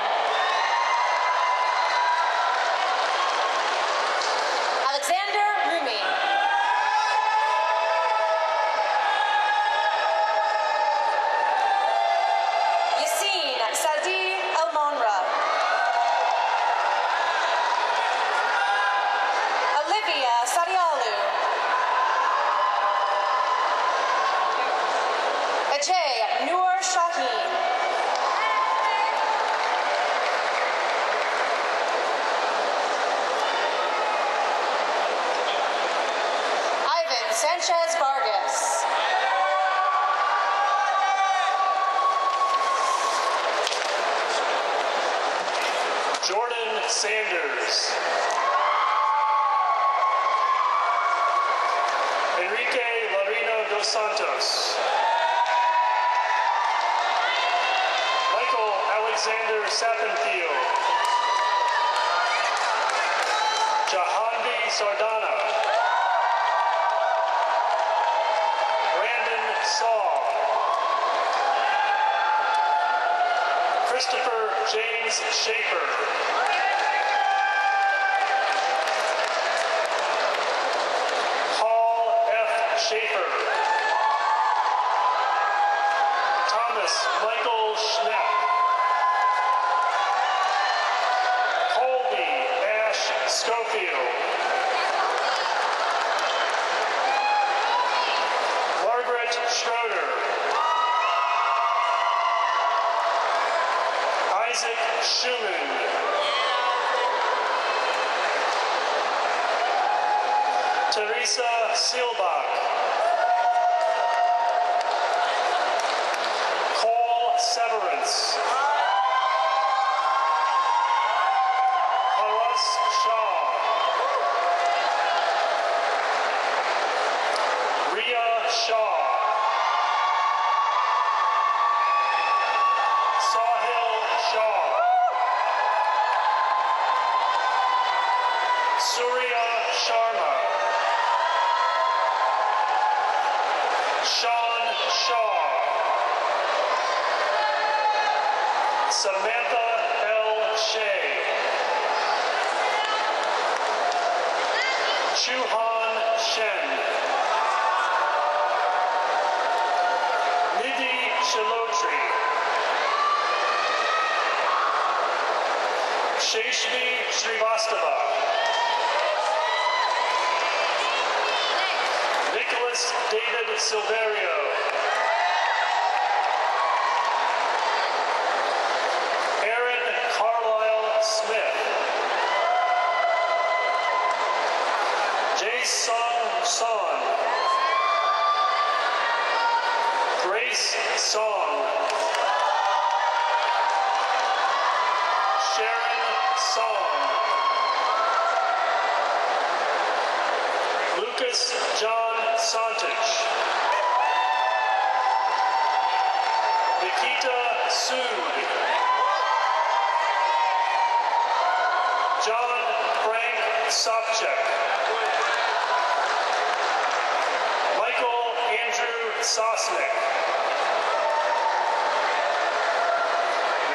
Alexander Rumi. Yassine Sadi Elmonra. Olivia Sadialu. Ajay Noor Shaheen. Ivan Sanchez Vargas. Jordan Sanders. Enrique Larino dos Santos. Michael Alexander Sappenfield. Jahanvi Sardana. Brandon Saw. Christopher James Schaefer. Paul F. Schaefer. Thomas Michael Schnepp. Colby Ash Schofield. Margaret Schroeder. Isaac Schumann. Teresa Seelbach. Cole Severance. Haras Shah. Ria Shaw. Sahil Shah. Surya Sharma. Sean Shaw. Samantha L. Shea. Chuhan Shen. Nidhi Shalotri. Sheshmi Srivastava. Nicholas David Silverio. Aaron Carlisle Smith. Jae-Sung Son. Grace Song. Sharon Song. Lucas John Sontich. Nikita Sood. John Frank Sopchak. Michael Andrew Sosnick.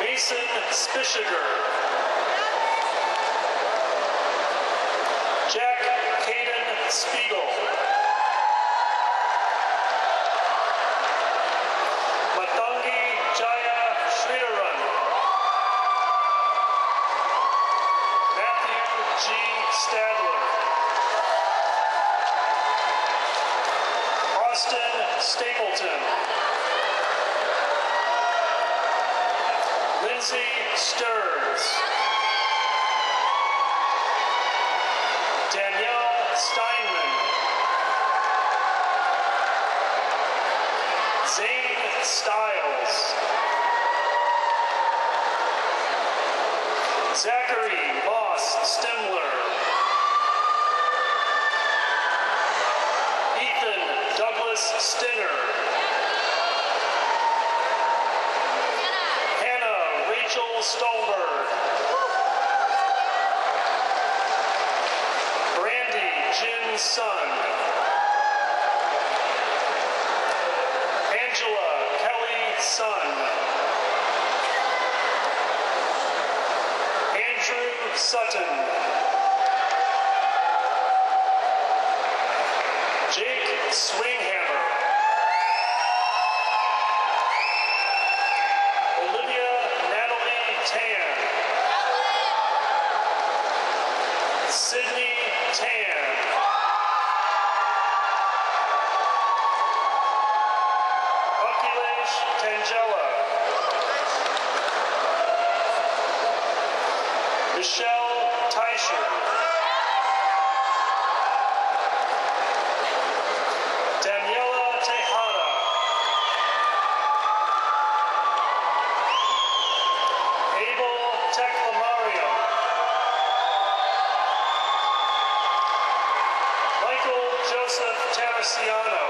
Mason Spishiger. Jack Caden Spiegel. Matangi Jaya Sridharan. Matthew G. Stadler. Austin Stapleton. Lindsay Stearns. Danielle Steinman. Zane Stiles. Zachary Moss Stemler. Ethan Douglas Stinner. Hannah Rachel Stolberg. Brandy Jin Sun. Angela Kelly Sun. Andrew Sutton. Jake Swinghammer. Olivia Natalie Tan. Sydney Tan. Akhilesh Tangela. Michelle Teicher. Daniela Tejada. Abel Teclamariam. Michael Joseph Teresiano.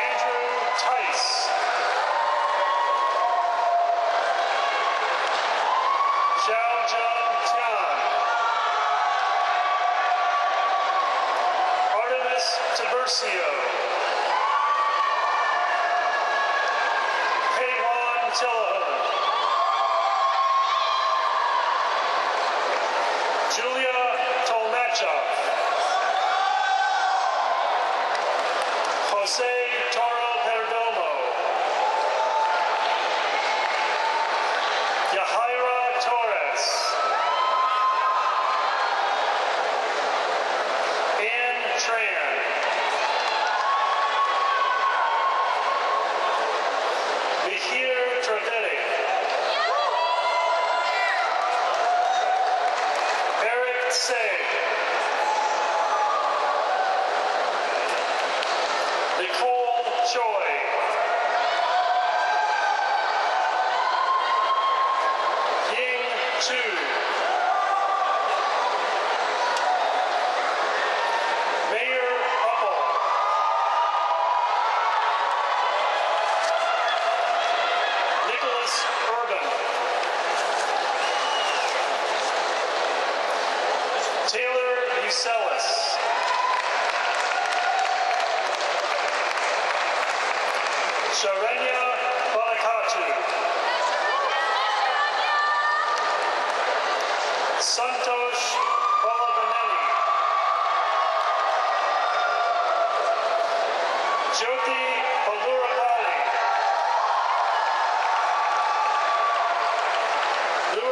Andrew Tice. Xiao Zhang Tian. Artemis Tiburcio. Peiwan Tillahan. Julia Tolmachov. Jose Toro Perdomo. Yahaira Torres. Anne Tran. Mihir Trevedi. Eric Say. Nicole Choi. Ying Chu. Mayor Uppel. Nicholas Urban. Taylor Uselis. Sharanya Balakatu. Santosh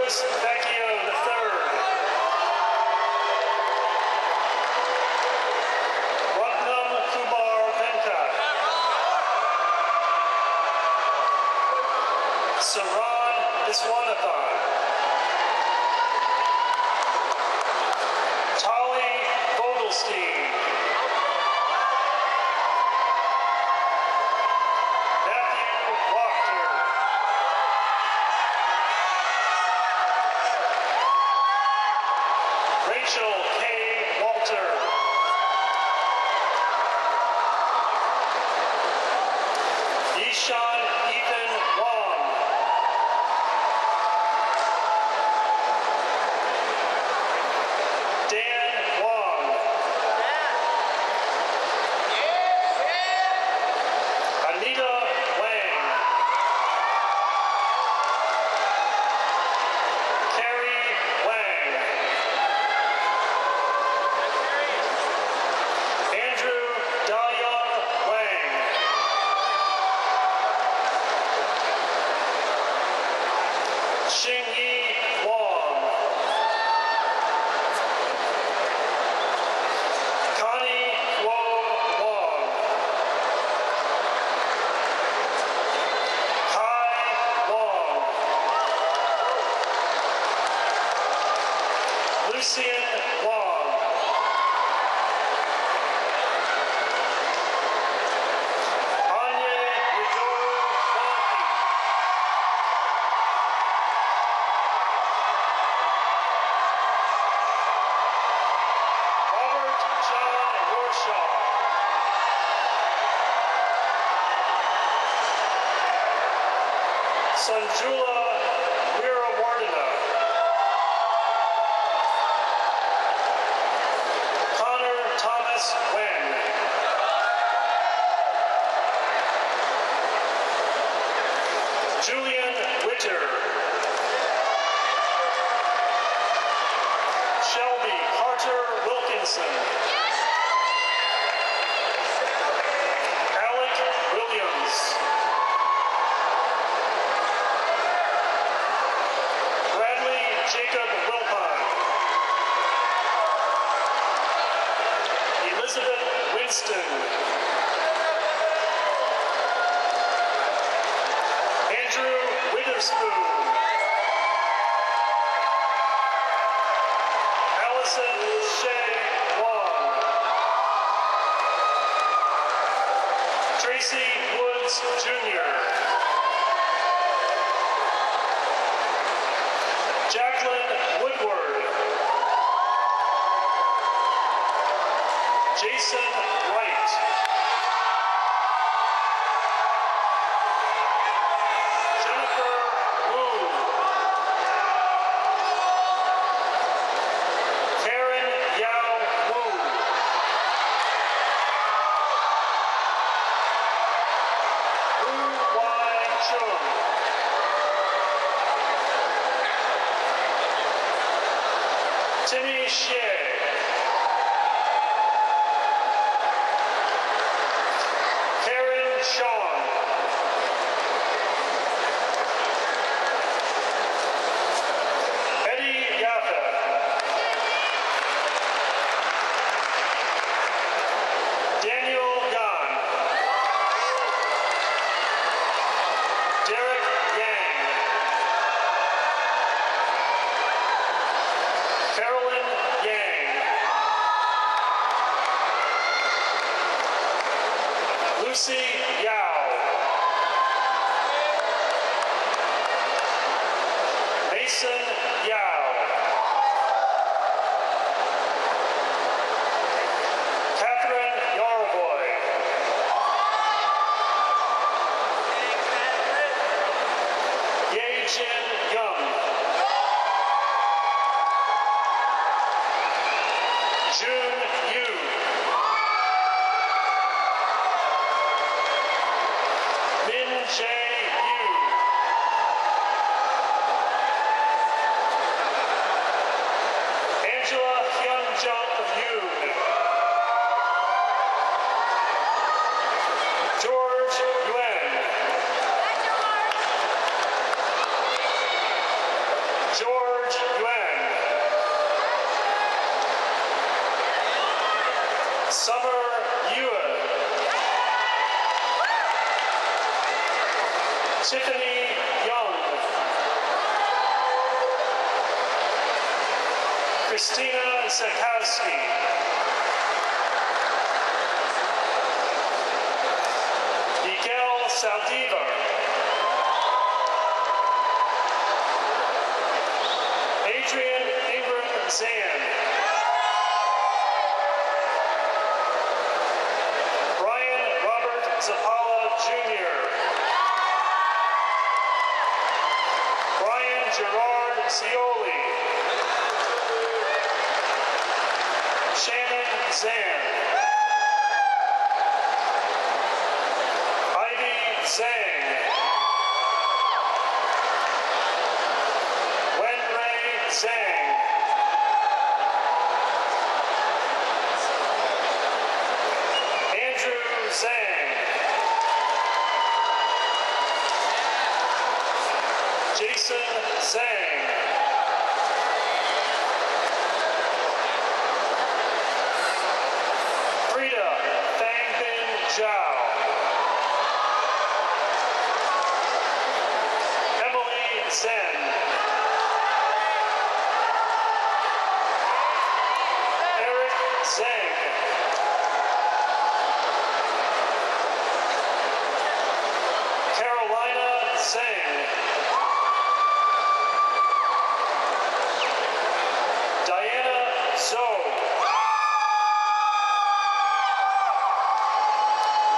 Louis Vecchio III. Ratnam Kumar Venkat. Saran Viswanathan. Tali Vogelstein. Matthew Wachter. Rachel K. Walter. Ishan Ethan Wong. Dan Wong. Anita Wang. Carrie Wang. Andrew Dayan Wang. Xingyi Wong. Connie Kuo Wong. Kai Wong. Lucian Wong. Anya Yodoru Wonki. Robert John Warshaw. Sanjula Weerawardena. Connor Thomas Wen. Julian Witter. Shelby Carter Wilkinson. Alec Williams. Bradley Jacob Wilpon. Elizabeth Winston. Andrew Witherspoon. Allison Shea Wong. Tracy Woods Jr. Jacqueline Woodward. Jason Wright. Jennifer Wu. Karen Yao Wu. Wu Wai Chung. Timmy Shea. Karen Shaw. Eddie Yaffa. Daniel Gan. Derek Yang. Carolyn Yang. Lucy Yao. Mason Yao. Catherine Yarboy. Ye Jin Young. Jun Yu. Min Jae Yu. Angela Hyunjung Yoon. George Yuen. George Christina Zakowski. Miguel Saldivar. Adrian Ingram Zan. Brian Robert Zapala Jr. Brian Gerard Cioli. Shannon Zan. Ivy Zhang. Wenrei Zhang. Andrew Zhang. Jason Zhang. Frida Fangbin Zhao. Emily Zen. Eric Zhang. Carolina Zhang. Diana Zhou.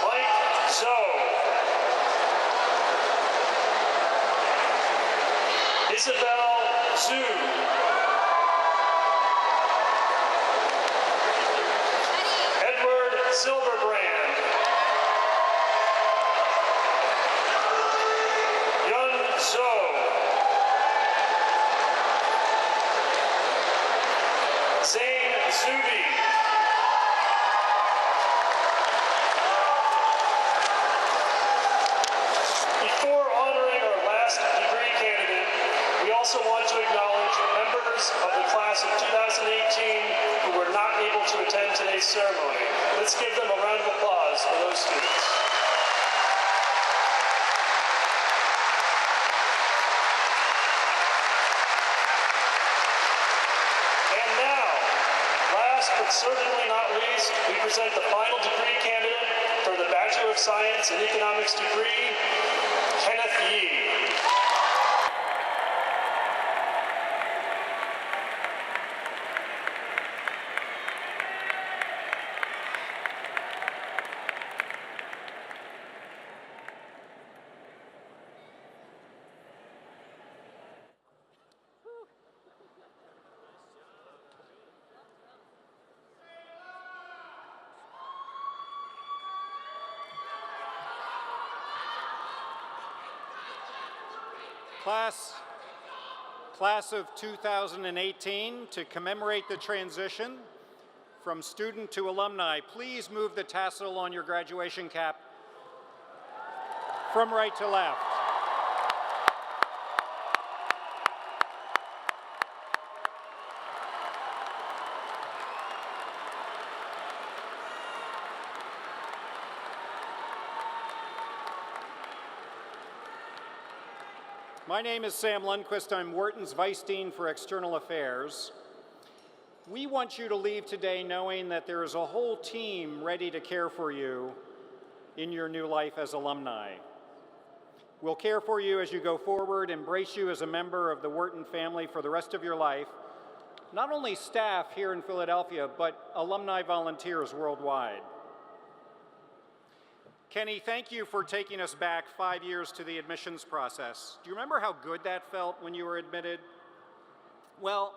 Mike Zhou. Isabel Zhu. Edward Silverbrand. Yun Zhou. Zain Zubi. Before honoring our last degree candidate, we also want to acknowledge members of the class of 2018 who were not able to attend today's ceremony. Let's give them a round of applause for those students. And now, last but certainly not least, we present the final degree candidate for the Bachelor of Science in Economics degree, Kenneth Yee. Class of 2018, to commemorate the transition from student to alumni, please move the tassel on your graduation cap from right to left. My name is Sam Lundquist. I'm Wharton's Vice Dean for External Affairs. We want you to leave today knowing that there is a whole team ready to care for you in your new life as alumni. We'll care for you as you go forward, embrace you as a member of the Wharton family for the rest of your life, not only staff here in Philadelphia, but alumni volunteers worldwide. Kenny, thank you for taking us back 5 years to the admissions process. Do you remember how good that felt when you were admitted? Well,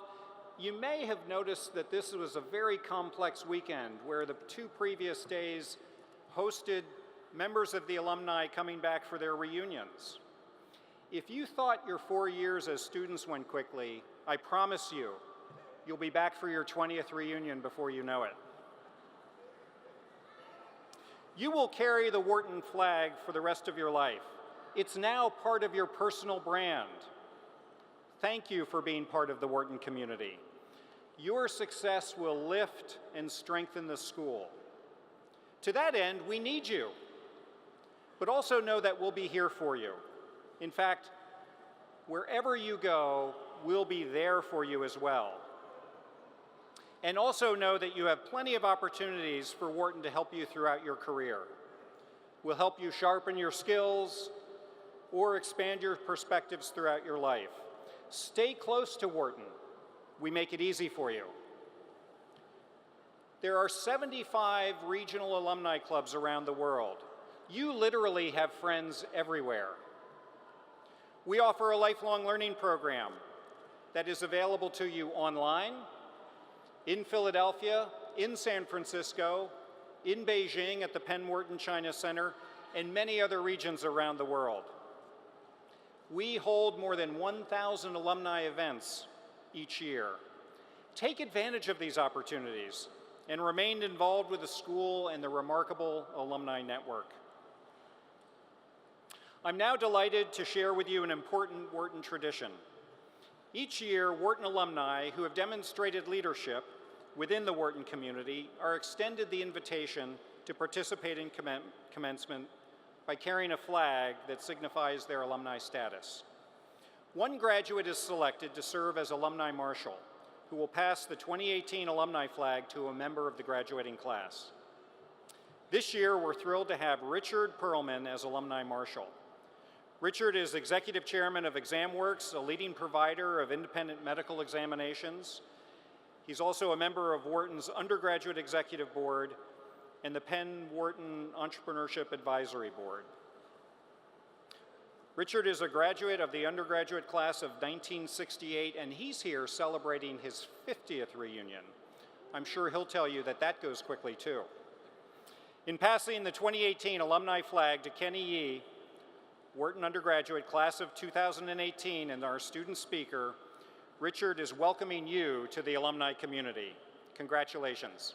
you may have noticed that this was a very complex weekend where the 2 previous days hosted members of the alumni coming back for their reunions. If you thought your 4 years as students went quickly, I promise you, you'll be back for your 20th reunion before you know it. You will carry the Wharton flag for the rest of your life. It's now part of your personal brand. Thank you for being part of the Wharton community. Your success will lift and strengthen the school. To that end, we need you, but also know that we'll be here for you. In fact, wherever you go, we'll be there for you as well. And also know that you have plenty of opportunities for Wharton to help you throughout your career. We'll help you sharpen your skills or expand your perspectives throughout your life. Stay close to Wharton. We make it easy for you. There are 75 regional alumni clubs around the world. You literally have friends everywhere. We offer a lifelong learning program that is available to you online, in Philadelphia, in San Francisco, in Beijing at the Penn Wharton China Center, and many other regions around the world. We hold more than 1,000 alumni events each year. Take advantage of these opportunities and remain involved with the school and the remarkable alumni network. I'm now delighted to share with you an important Wharton tradition. Each year, Wharton alumni who have demonstrated leadership within the Wharton community are extended the invitation to participate in commencement by carrying a flag that signifies their alumni status. One graduate is selected to serve as Alumni Marshal, who will pass the 2018 alumni flag to a member of the graduating class. This year, we're thrilled to have Richard Perlman as Alumni Marshal. Richard is Executive Chairman of ExamWorks, a leading provider of independent medical examinations. He's also a member of Wharton's Undergraduate Executive Board and the Penn Wharton Entrepreneurship Advisory Board. Richard is a graduate of the undergraduate class of 1968, and he's here celebrating his 50th reunion. I'm sure he'll tell you that that goes quickly too. In passing the 2018 alumni flag to Kenny Yee, Wharton undergraduate class of 2018, and our student speaker, Richard is welcoming you to the alumni community. Congratulations.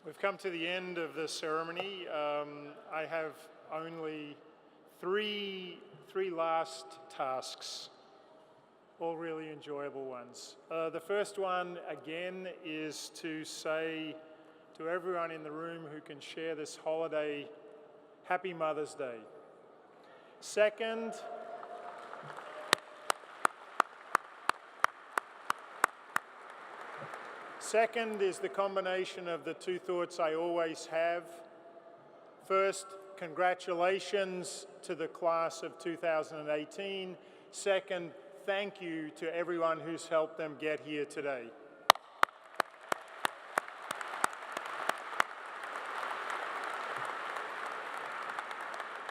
We've come to the end of the ceremony. I have only three last tasks, all really enjoyable ones. The first one, again, is to say to everyone in the room who can share this holiday, Happy Mother's Day. Second, is the combination of the two thoughts I always have. First, congratulations to the class of 2018. Second, thank you to everyone who's helped them get here today.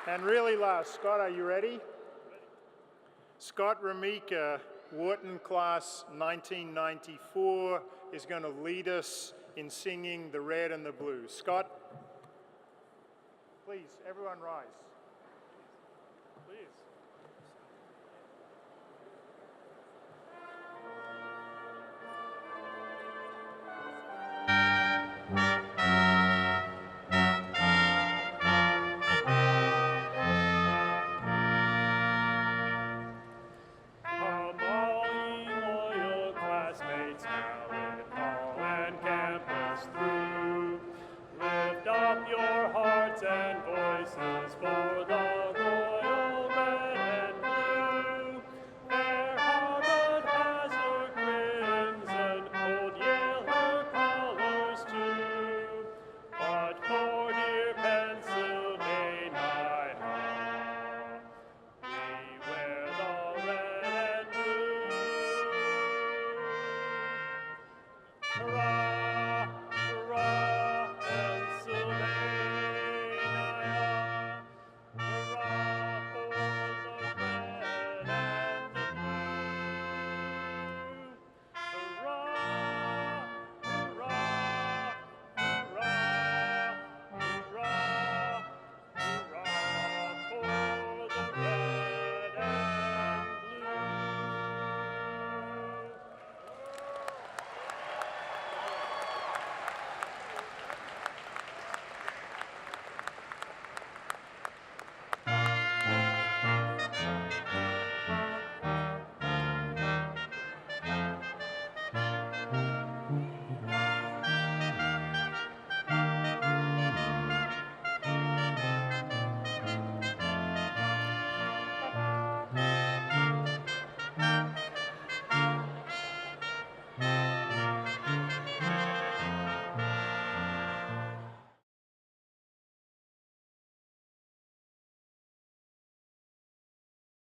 And really last, Scott, are you ready? Scott Ramika, Wharton class 1994, is going to lead us in singing the red and the blue. Scott, please, everyone rise. Please.